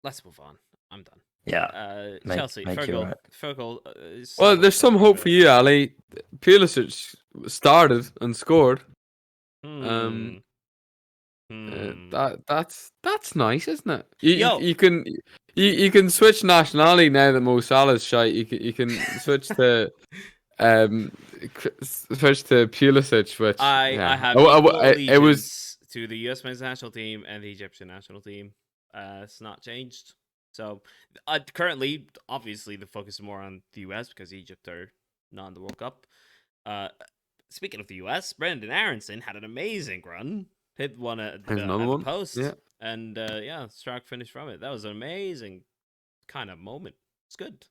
Let's move on. I'm done. Yeah. Chelsea, Fergal. Well, there's some hope for you, Ali. Pulisic started and scored. Hmm. That's nice, isn't it? Yo. You can switch nationality now that Mo Salah's shite. You can switch to um switch to Pulisic, which I yeah. have equal It was allegiance to the U.S. men's national team and the Egyptian national team. It's not changed. So currently, obviously, the focus is more on the U.S. because Egypt are not in the World Cup. Uh, Speaking of the U.S., Brendan Aronson had an amazing run. Hit one at Here's another the one. post, Yeah. and strike finish from it. That was an amazing kind of moment. It's good.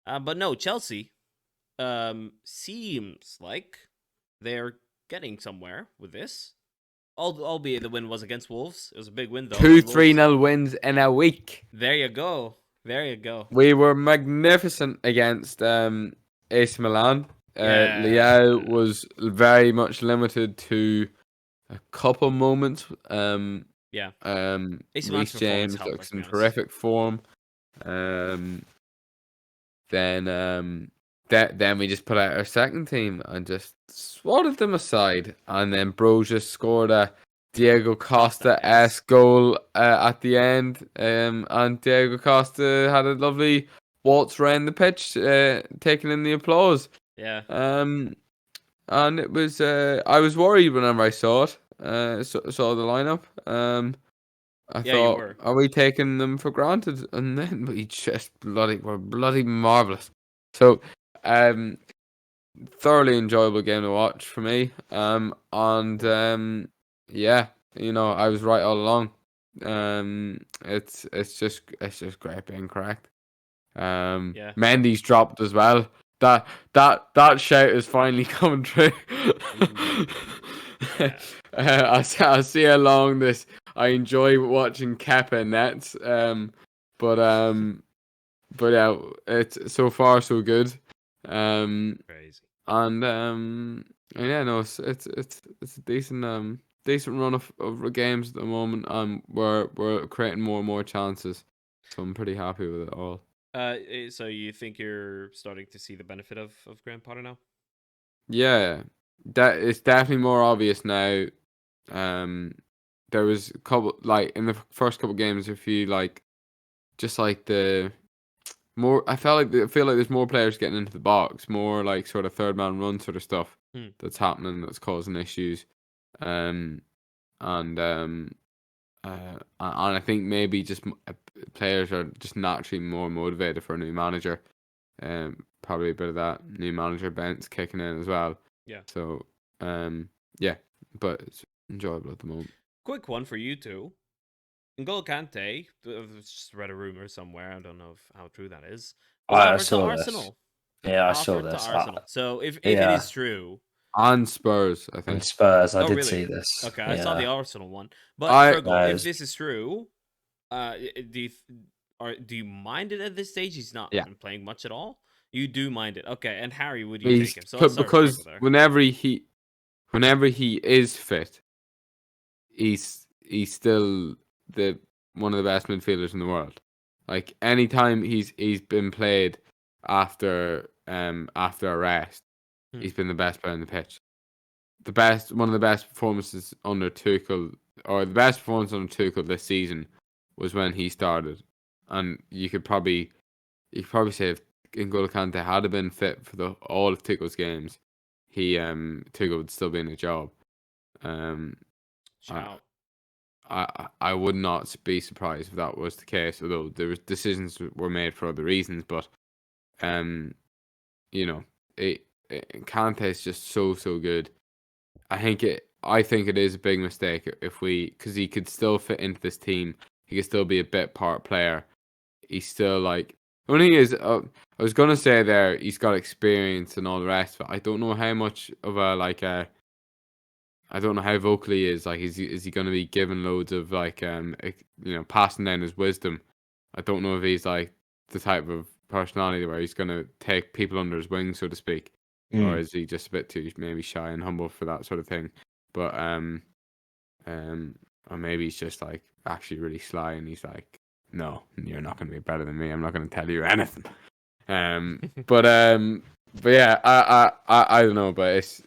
But no, Chelsea seems like they're getting somewhere with this. Albeit the win was against Wolves. It was a big win though. 2-3-0 wins in a week. There you go. There you go. We were magnificent against AC Milan. Yeah. Leao was very much limited to a couple moments. Yeah. AC Milan's Reece performance James helped, looks let's be in honest. terrific form. Then we just put out our second team and just swatted them aside. And then Bro just scored a Diego Costa-esque goal at the end. And Diego Costa had a lovely waltz around the pitch, taking in the applause. Yeah. And it was I was worried whenever I saw it, saw the lineup. I Yeah, you thought, were. are we taking them for granted? And then we just were bloody marvelous. So, thoroughly enjoyable game to watch for me. Yeah, I was right all along. It's just great being correct. Yeah. Mendy's dropped as well. That shout is finally coming true. Yeah. I'll see how long this. I enjoy watching Kepa nets. But yeah, it's so far so good. Crazy. And yeah, no, it's a decent run of games at the moment. We're creating more and more chances, so I'm pretty happy with it all. So you think you're starting to see the benefit of Graham Potter now? Yeah, that it's definitely more obvious now. There was a couple in the first couple games, if you just the more, I feel like there's more players getting into the box, more sort of third man run sort of stuff that's happening, that's causing issues. And I think maybe just players are just naturally more motivated for a new manager. Probably a bit of that new manager bent's kicking in as well. Yeah. So yeah, but it's enjoyable at the moment. Quick one for you two. N'Golo Kante, I've just read a rumor somewhere. I don't know how true that is. I Offered to saw this. Arsenal. Yeah, I saw Offered to this. Arsenal. So if it yeah. is true, On Spurs, I think. And Spurs, I Oh, did really? see this. Okay, Yeah. I saw the Arsenal one. But Fergal, if this is true, do you mind it at this stage? He's not Yeah. been playing much at all. You do mind it, okay? And Harry, would you take him? So because whenever he is fit, he's still one of the best midfielders in the world. Like anytime he's been played after a rest, he's been the best player on the pitch. One of the best performances under Tuchel, or the best performance under Tuchel this season, was when he started. And you could probably say if N'Golo Kante had been fit for all of Tuchel's games, Tuchel would still be in a job. I would not be surprised if that was the case, although there was decisions were made for other reasons. But Kante is just so good. I think it is a big mistake because he could still fit into this team. He could still be a bit part player. He's still the only thing is, I was gonna say there he's got experience and all the rest, but I don't know how much of I don't know how vocal he is. Is he going to be given loads of passing down his wisdom? I don't know if he's the type of personality where he's going to take people under his wing, so to speak, or is he just a bit too maybe shy and humble for that sort of thing? But or maybe he's just actually really sly and he's no, you're not going to be better than me. I'm not going to tell you anything. But yeah, I don't know, but it's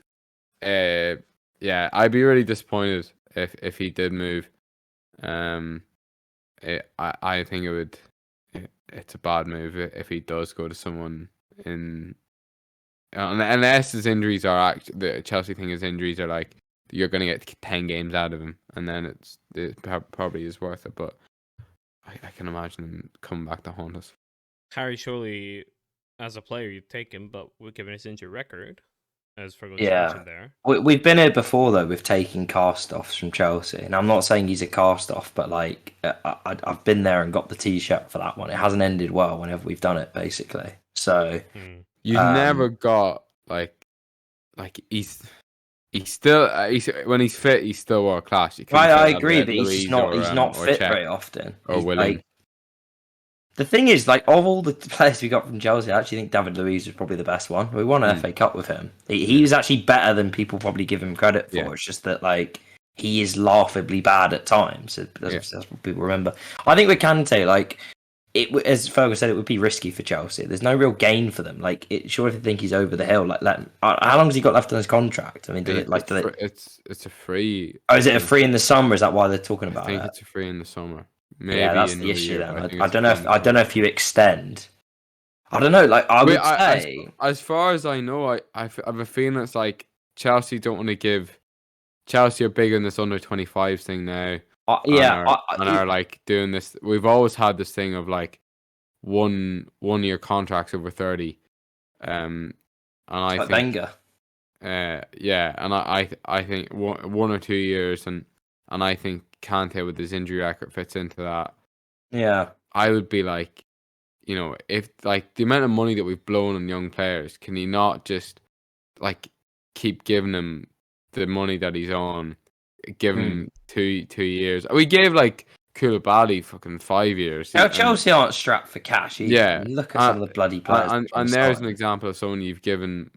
yeah, I'd be really disappointed if he did move. I think it's a bad move if he does go to someone in, unless his injuries are the Chelsea thing. His injuries are like you're going to get 10 games out of him, and then it probably is worth it. But I can imagine him coming back to haunt us. Harry, surely as a player you'd take him, but given his injury record, as Fergal mentioned there. We've been here before though with taking cast-offs from Chelsea, and I'm not saying he's a cast-off, but like I've been there and got the T-shirt for that one. It hasn't ended well whenever we've done it, basically. So you've never got like he's still when he's fit, he's still world class. I agree, but he's not fit very often. Or willing. Like, the thing is, like, of all the players we got from Chelsea, I actually think David Luiz was probably the best one. We won an FA Cup with him. He was actually better than people probably give him credit for. Yeah. It's just that, like, he is laughably bad at times. That's what people remember. I think with Kante, like, as Fergal said, it would be risky for Chelsea. There's no real gain for them. Like, sure, if you think he's over the hill, like, how long has he got left on his contract? I mean, it's a free. Oh, is it a free in the summer? Is that why they're talking about it? I think it's a free in the summer. Maybe that's the issue. Then I don't know. I don't know if you extend. I don't know. Like I would say, as far as I know, I have a feeling it's like Chelsea don't want to give. Chelsea are big on this under 25s thing now. And are like doing this. We've always had this thing of like one year contracts over 30. And I think Wenger. Yeah, and I think 1 or 2 years, and I think Kante with his injury record fits into that. Yeah, I would be like, if like the amount of money that we've blown on young players, can he not just like keep giving him the money that he's on, give him 2 years? We gave like Koulibaly fucking 5 years. Chelsea aren't strapped for cash either. Yeah, look at some of the bloody players. And there's an example of someone you've given,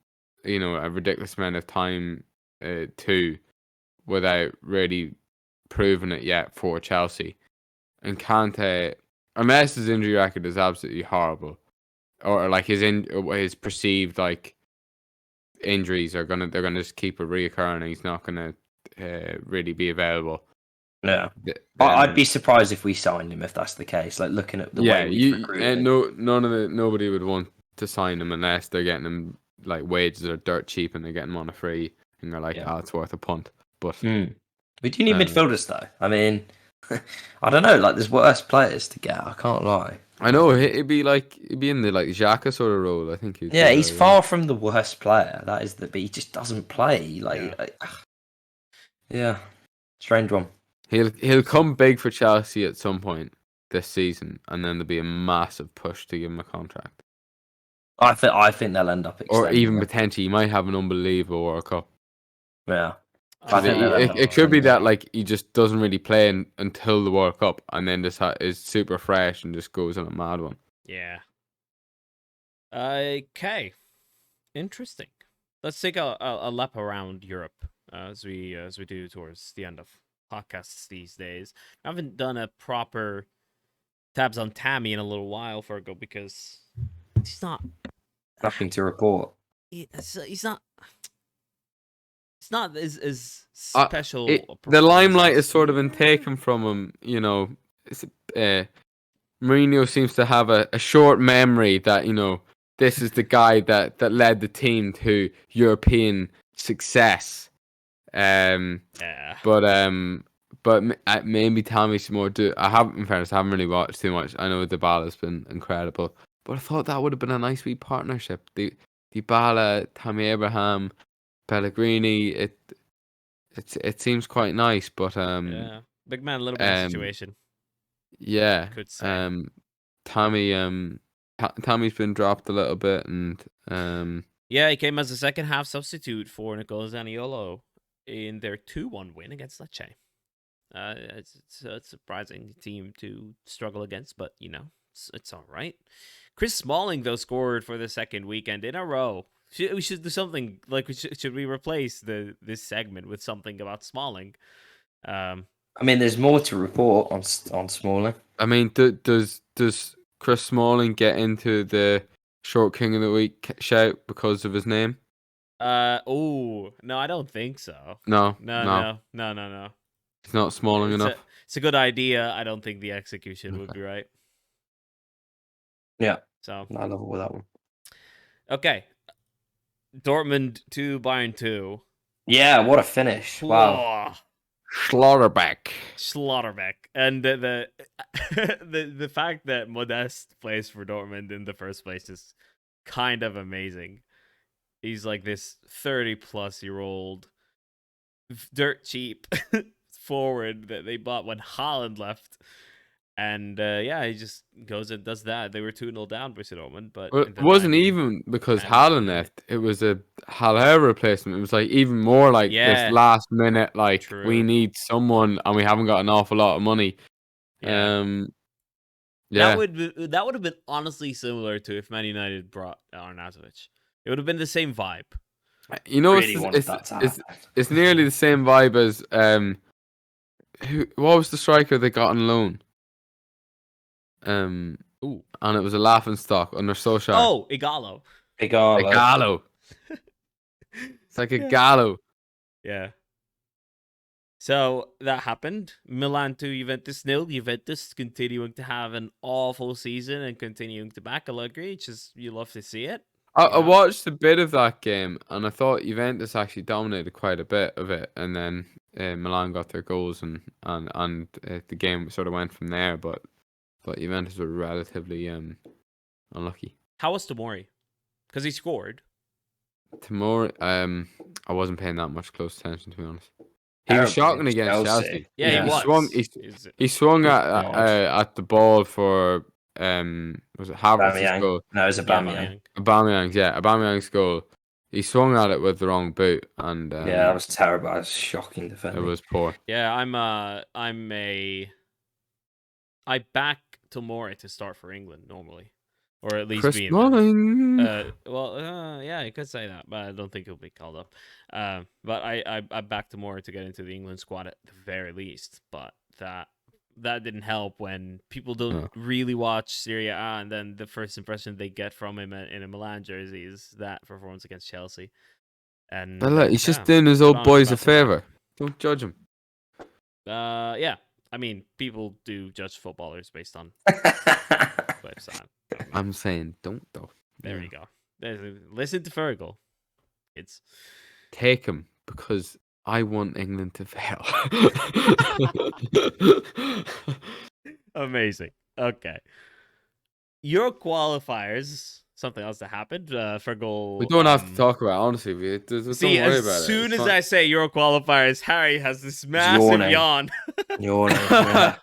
a ridiculous amount of time to, without really proving it yet for Chelsea. And Kante, unless his injury record is absolutely horrible, or like his perceived like injuries they're gonna just keep reoccurring, and he's not gonna really be available. Yeah, I'd be surprised if we signed him if that's the case. Like looking at the way we've recruited. Nobody would want to sign him unless they're getting him like wages are dirt cheap and they're getting him on a free, and they're like, it's worth a punt. But we do need midfielders though. I mean, I don't know. Like, there's worse players to get. I can't lie. I know it'd be in the like Xhaka sort of role. I think. He's far from the worst player. That is but he just doesn't play. Strange one. He'll come big for Chelsea at some point this season, and then there'll be a massive push to give him a contract. I think they'll end up extending, or even potentially he might have an unbelievable World Cup. Yeah. It could be that like he just doesn't really play until the World Cup, and then just is super fresh and just goes on a mad one. Yeah. Okay. Interesting. Let's take a lap around Europe as we do towards the end of podcasts these days. I haven't done a proper tabs on Tammy in a little while, Fergal, because he's not nothing to report. He's not. It's not as special. The limelight has sort of been taken from him. Mourinho seems to have a short memory that this is the guy that led the team to European success. But maybe Tammy's more. In fairness, I haven't really watched too much. I know Dybala's been incredible, but I thought that would have been a nice wee partnership. Dybala, Tammy Abraham, Pellegrini, it seems quite nice, but big man, a little bit of situation. Yeah, could say. Tammy's been dropped a little bit, and he came as a second half substitute for Nicola Zaniolo in their 2-1 win against Lecce. It's a surprising team to struggle against, but it's all right. Chris Smalling though scored for the second weekend in a row. We should do something like should we replace this segment with something about Smalling? I mean, there's more to report on Smalling. I mean, does Chris Smalling get into the short King of the Week shout because of his name? Oh no, I don't think so. No. No. It's not small enough. It's a good idea. I don't think the execution would be right. Yeah, So I love all that one. okay, Dortmund 2, Bayern 2. Yeah, what a finish! Wow. Whoa. Schlotterbeck. And the fact that Modeste plays for Dortmund in the first place is kind of amazing. He's like this 30-plus-year-old dirt cheap forward that they bought when Haaland left. And he just goes and does that. They were 2-0 down by Dortmund, but It wasn't even because Haaland left. It was a Haller replacement. It was like even more like this last minute, like we need someone and we haven't got an awful lot of money. That would have been honestly similar to if Man United brought Arnautovic. It would have been the same vibe. You know, it's nearly the same vibe as what was the striker they got on loan? And it was a laughing stock under Solskjaer. Oh, Igalo. It's like a gallo. Yeah. So that happened. Milan 2, Juventus 0. Juventus continuing to have an awful season and continuing to back Allegri. Just you love to see it. I watched a bit of that game and I thought Juventus actually dominated quite a bit of it, and then Milan got their goals and the game sort of went from there. But Juventus were relatively unlucky. How was Tomori? Because he scored. Tomori, I wasn't paying that much close attention, to be honest. He was shocking against Chelsea. Yeah, he was. He swung at the ball for was it Havertz's goal? No, it was Aubameyang. Aubameyang's goal. He swung at it with the wrong boot, and that was terrible. That was shocking defending. It was poor. Yeah, I back Tomori to start for England normally, or at least Chris be Smalling. You could say that, but I don't think he'll be called up. But I backed Tomori to get into the England squad at the very least. But that didn't help when people don't really watch Serie A, and then the first impression they get from him in a Milan jersey is that performance against Chelsea. And he's just doing his old boys a favor. Don't judge him. I mean, people do judge footballers based on clips. I'm saying don't though. There you go. Listen to Fergal. Take him because I want England to fail. Amazing. Okay. Euro qualifiers. Something else that happened. Fergal. We don't have to talk about it, honestly. Don't worry about it. As soon as I say Euro qualifiers, Harry has this massive yawn. Yawning. Yeah.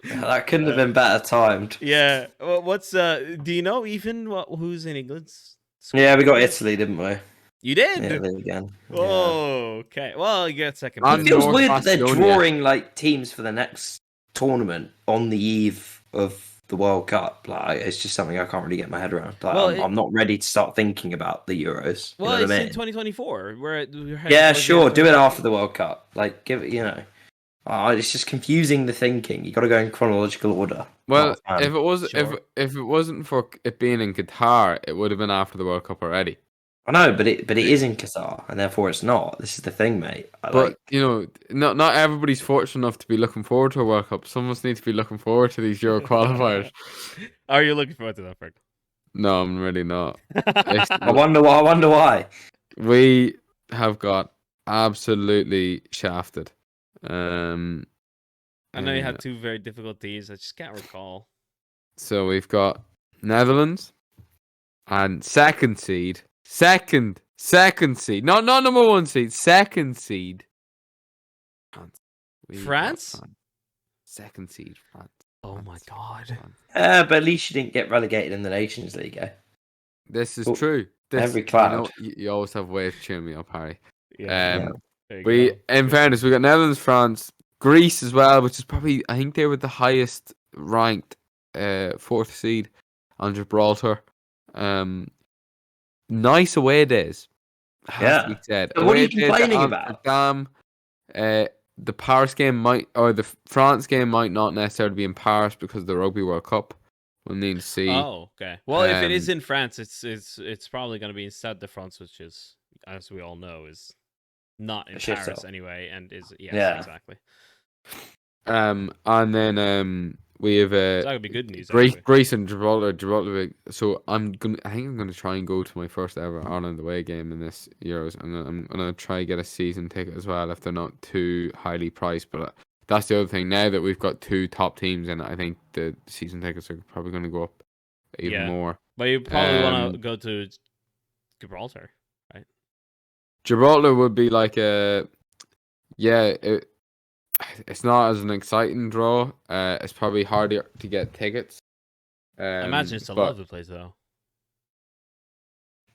That couldn't have been better timed. Yeah. Well, do you know even who's in England's squad? Yeah, we got Italy, didn't we? You did? Italy again. Oh, okay. Well, you get second. It feels weird that they're drawing like teams for the next tournament on the eve of the World Cup. Like, it's just something I can't really get my head around. Like, I'm not ready to start thinking about the Euros. Well, you know it's in 2024. Sure. Do it after the World Cup. Like, give it. It's just confusing the thinking. You got to go in chronological order. Well, if it wasn't for it being in Qatar, it would have been after the World Cup already. I know, but it is in Qatar, and therefore it's not. This is the thing, mate. Not everybody's fortunate enough to be looking forward to a World Cup. Some of us need to be looking forward to these Euro qualifiers. Are you looking forward to that, Frank? No, I'm really not. I wonder why. We have got absolutely shafted. I know you had two very difficult teams. I just can't recall. So we've got Netherlands and second seed, not number one seed, second seed. France? Second seed, France. Oh my God. But at least you didn't get relegated in the Nations League, eh? This is true. Every cloud. You always have ways of cheering me up, Harry. Yeah. In fairness, we got Netherlands, France, Greece as well, which is probably, I think they were the highest ranked fourth seed, on Gibraltar. Nice away days. Has to be said. What are you complaining about? The Paris game the France game might not necessarily be in Paris because of the Rugby World Cup. We'll need to see. Oh, okay. Well, if it is in France, it's probably going to be in Stade de France, which is as we all know, is not in A shithole. Paris anyway, and is Yeah. exactly. And then we have So that would be good news. Actually. Greece and Gibraltar. So I think I'm gonna try and go to my first ever Ireland away game in this Euros, and I'm gonna try and get a season ticket as well if they're not too highly priced. But that's the other thing. Now that we've got 2 top teams in it, I think the season tickets are probably gonna go up even more. But you probably want to go to Gibraltar, right? Gibraltar would be like it's not as an exciting draw. It's probably harder to get tickets. I imagine it's a but lovely place though.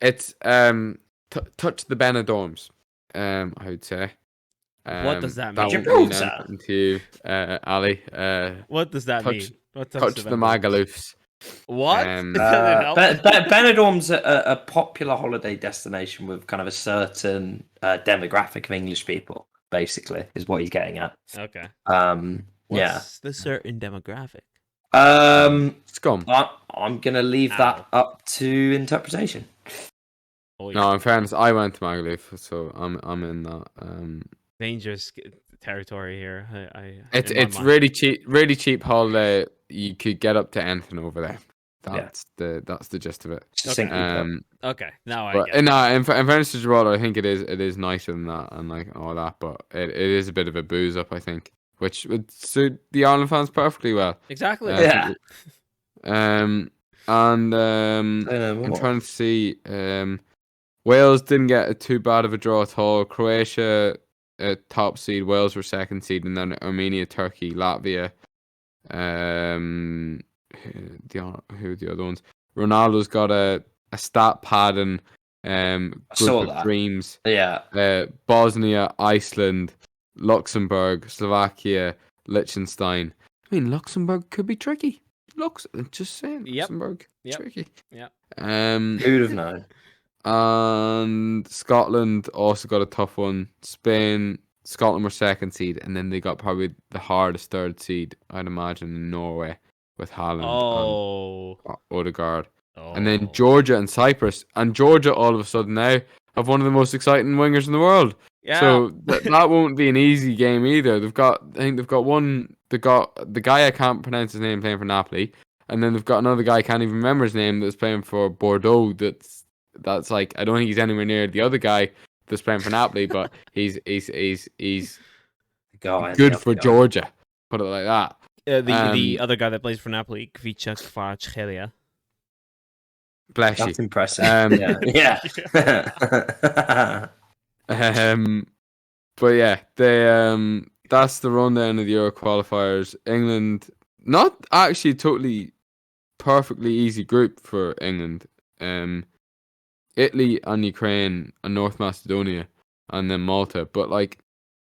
It's touch the Benidorms. I would say. What does that That mean? won't mean anything to you, Ali. What does that mean? What touch the Magaloofs. What? Benidorm's a popular holiday destination with kind of a certain demographic of English people. Basically, is what he's getting at. Okay. What's the certain demographic? Scum. I'm gonna leave that up to interpretation. Oh, No, in fairness, I went to Magaluf, so I'm in that. Dangerous territory here. It's really cheap holiday. You could get up to anything over there. That's the gist of it. Okay, now but, I get it. No, in fairness to Gibraltar, I think it is nicer than that and like all that, but it is a bit of a booze up, I think, which would suit the Ireland fans perfectly well. Exactly. And I'm trying to see. Wales didn't get too bad of a draw at all. Croatia, top seed. Wales were second seed, and then Armenia, Turkey, Latvia. Who are the other ones? Ronaldo's got a stat pad and group of dreams. Yeah. Bosnia, Iceland, Luxembourg, Slovakia, Liechtenstein. I mean, Luxembourg could be tricky. Just saying, Luxembourg tricky. Yeah. Who'd have known? And Scotland also got a tough one. Spain, Scotland were second seed, and then they got probably the hardest third seed, I'd imagine, in Norway with Haaland and Odegaard. And then Georgia and Cyprus. And Georgia, all of a sudden now, have one of the most exciting wingers in the world. Yeah. So that won't be an easy game either. I think they've got one. They got the guy I can't pronounce his name playing for Napoli, and then they've got another guy I can't even remember his name that's playing for Bordeaux. That's like, I don't think he's anywhere near the other guy that's playing for Napoli, but he's good for Georgia. Put it like that. The other guy that plays for Napoli, Kvicha Kvaratskhelia. Bless you. That's impressive. Yeah. But yeah, they that's the rundown of the Euro qualifiers. England, not actually totally perfectly easy group for England. Italy and Ukraine and North Macedonia and then Malta. But like,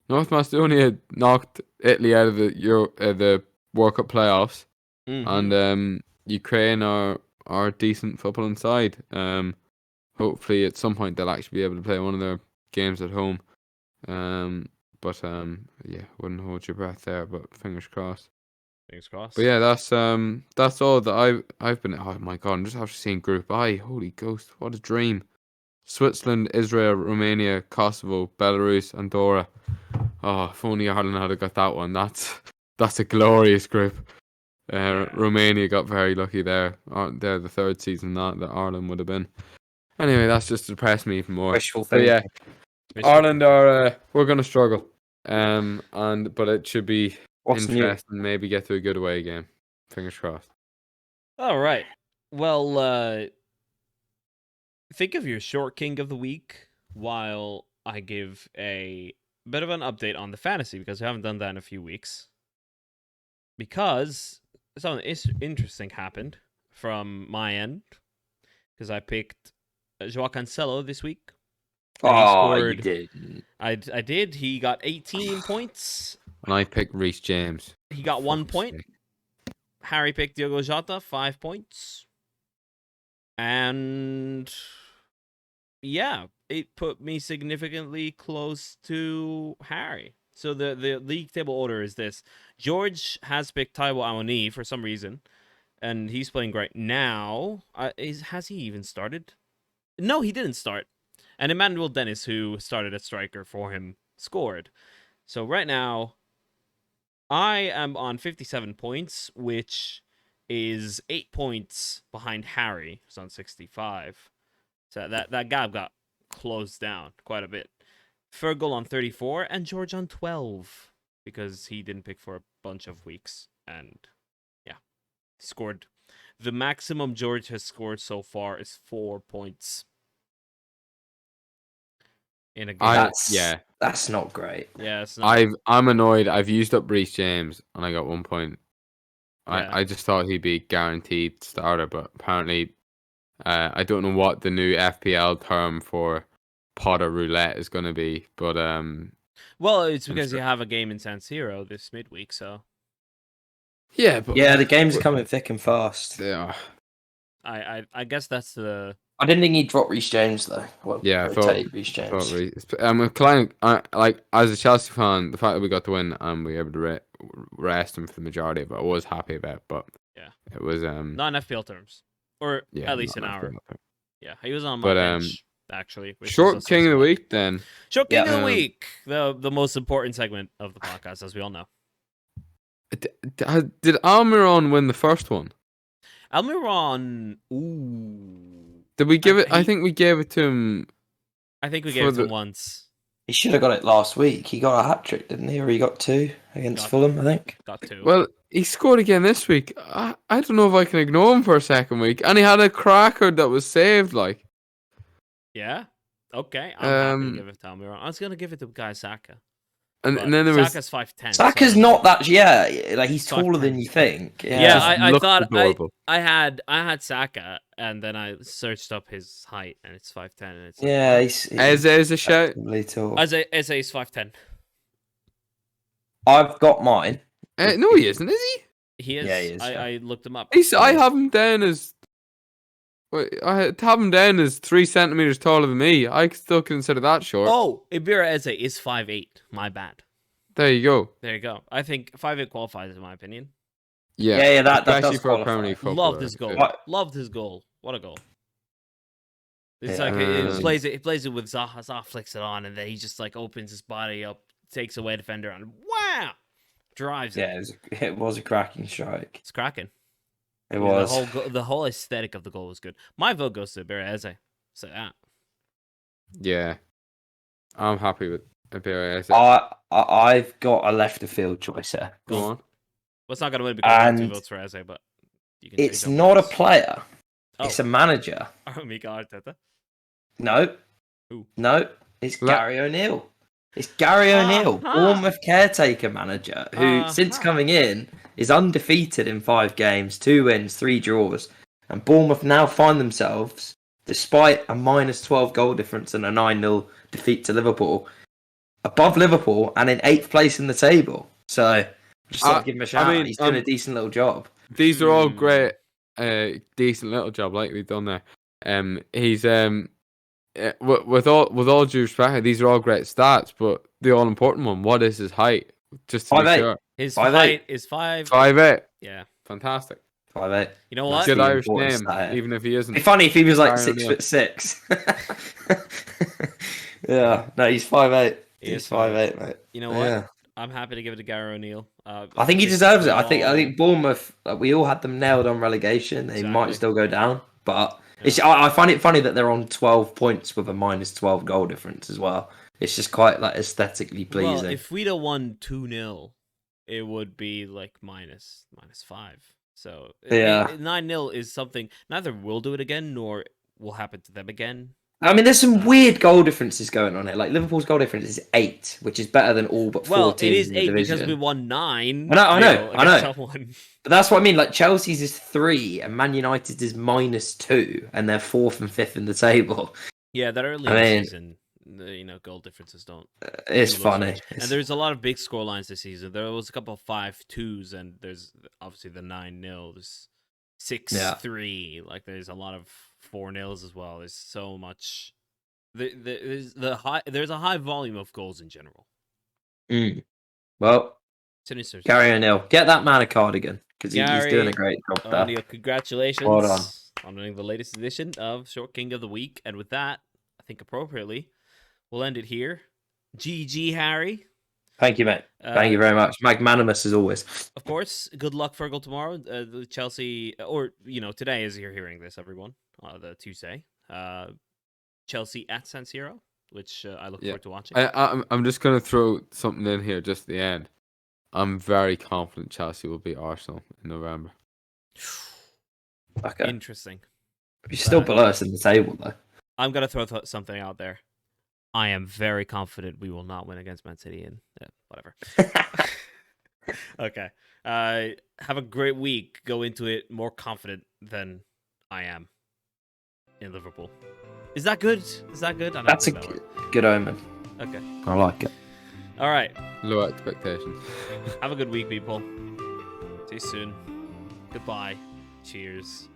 North Macedonia knocked Italy out of the World Cup playoffs, and Ukraine are a decent footballing side. Hopefully at some point they'll actually be able to play one of their games at home. But wouldn't hold your breath there, but fingers crossed. Fingers crossed. But yeah, that's all that I've been. Oh my god! I'm just after seeing Group I. Holy ghost! What a dream! Switzerland, Israel, Romania, Kosovo, Belarus, Andorra. Oh, if only Ireland had got that one. That's a glorious group. Romania got very lucky there. They're the third season that Ireland would have been. Anyway, that's just depressed me even more. Wishful But thinking. yeah, Ireland are we're gonna struggle. But it should be interesting. Maybe get to a good away game. Fingers crossed. All right. Well, think of your short king of the week while I give a bit of an update on the fantasy, because we haven't done that in a few weeks. Because something interesting happened from my end, because I picked João Cancelo this week. You did. I did. He got 18 points. And I picked Reece James. He got 1 point. Harry picked Diogo Jota, 5 points. And yeah, it put me significantly close to Harry. So the league table order is this. George has picked Taiwo Awoniyi for some reason, and he's playing great now. Has he even started? No, he didn't start. And Emmanuel Dennis, who started at striker for him, scored. So right now, I am on 57 points, which is 8 points behind Harry, who's on 65. So that gap got closed down quite a bit. Fergal on 34 and George on 12 because he didn't pick for a bunch of weeks. And yeah, scored. The maximum George has scored so far is 4 points in a game. That's not great. Yeah, it's not. I'm annoyed. I've used up Reece James and I got 1 point. Yeah. I just thought he'd be guaranteed starter, but apparently, I don't know what the new FPL term for Potter roulette is going to be, but well, it's because you have a game in San Siro this midweek, so yeah, but the games are coming thick and fast. Yeah, I guess that's the. I didn't think he'd drop Reece James though. Well, yeah, I thought Reece James. I'm inclined, like as a Chelsea fan, the fact that we got the win and we were able to rest him for the majority of it, I was happy about. But yeah, it was not in FPL terms, or at least an hour. Yeah, he was on my bench actually. Short King of the Week then. Short King of the Week, the most important segment of the podcast, as we all know. Did Almiron win the first one? Almiron, ooh. Did we give it? I think we gave it to him. I think we gave it to him once. He should have got it last week. He got a hat trick, didn't he? Or he got 2 against Fulham, I think. Got 2. Well, he scored again this week. I don't know if I can ignore him for a second week. And he had a cracker that was saved, like. Yeah. Okay. I'm happy to give it to Almiron. I was gonna give it to Guy Saka. And then there was Saka's 5'10". Saka's not that. Yeah, like he's taller than you think. Yeah, I thought adorable. I had Saka, and then I searched up his height, and it's 5'10", and it's he's Eze a shout. Eze is 5'10". I've got mine. No, he isn't. Is he? He is. Yeah, he is. I looked him up. I have him down as. Wait, I have him down as 3 centimeters taller than me. I still consider that short. Oh, Ibira Eze is 5'8". My bad. There you go. There you go. I think 5'8" qualifies, in my opinion. Yeah. That especially does for a qualify. Premier League footballer. Loved his goal. Yeah. Loved his goal. What a goal! It's Yeah. like he plays it with Zaha. Zaha flicks it on, and then he just like opens his body up, takes away defender, and wow, drives it. Yeah, it was a cracking strike. It's cracking. It was. The whole aesthetic of the goal was good. My vote goes to Ibira Eze. So yeah. Yeah. I'm happy with Ibira Eze. I've got a left of field choice here. Go on. Well, it's not going to win because I have 2 votes for Eze, but you can It's not a player. Oh. It's a manager. Oh, Mika Arteta. No. Who? No. It's Gary O'Neill. It's Gary O'Neill, Bournemouth caretaker manager, who since coming in is undefeated in 5 games, 2 wins, 3 draws, and Bournemouth now find themselves, despite a -12 goal difference and a 9-0 defeat to Liverpool, above Liverpool and in 8th place in the table. So just thought I'd give him a shout. He's doing a decent little job. These are all great, decent little job like we've done there. He's with all due respect, these are all great stats, but the all important one, what is his height? Just to be sure. His 5'8". height is 5'. 5'8". Yeah. Fantastic. 5'8". You know what? Good Irish name, stat. even if he isn't. It'd be funny if he was like Gary 6'6". Yeah, no, he's 5'8". He He's is 5'8", mate. You know what? Yeah. I'm happy to give it to Gary O'Neill. I think he deserves it. I think Bournemouth, we all had them nailed on relegation. They might still go down, but I find it funny that they're on 12 points with a -12 goal difference as well. It's just quite like aesthetically pleasing. Well, if we'd have won 2-0, it would be like -5. So 9-0 is something neither will do it again nor will happen to them again. I mean, there's some weird goal differences going on here. Like Liverpool's goal difference is 8, which is better than all but 4 teams. Well, it is in the 8 division. because we won 9. I know. Someone. But that's what I mean. Like Chelsea's is 3, and Man United's is -2, and they're 4th and 5th in the table. Yeah, that early season, goal differences don't. It's funny. And there's a lot of big score lines this season. There was a couple of 5-2s, and there's obviously the 9-0. There's 6-3. Like there's a lot of 4-0s as well. There's so much. There's a high volume of goals in general. Well, Sinister. Gary O'Neill, get that man a cardigan because he's doing a great job there. O'Neill, congratulations Well done. on winning the latest edition of Short King of the Week. And with that, think appropriately, we'll end it here. GG, Harry. Thank you, mate. Thank you very much. Magnanimous as always. Of course. Good luck, Fergal, tomorrow. Chelsea, or today, as you're hearing this, everyone, the Tuesday. Chelsea at San Siro, which I look forward to watching. I'm just gonna throw something in here just at the end. I'm very confident Chelsea will beat Arsenal in November. Okay. Interesting. You're still below us in the table, though. I'm gonna throw something out there. I am very confident we will not win against Man City, and whatever. Okay. Have a great week. Go into it more confident than I am in Liverpool. Is that good? That's a good omen. Okay. I like it. All right. Low expectations. Have a good week, people. See you soon. Goodbye. Cheers.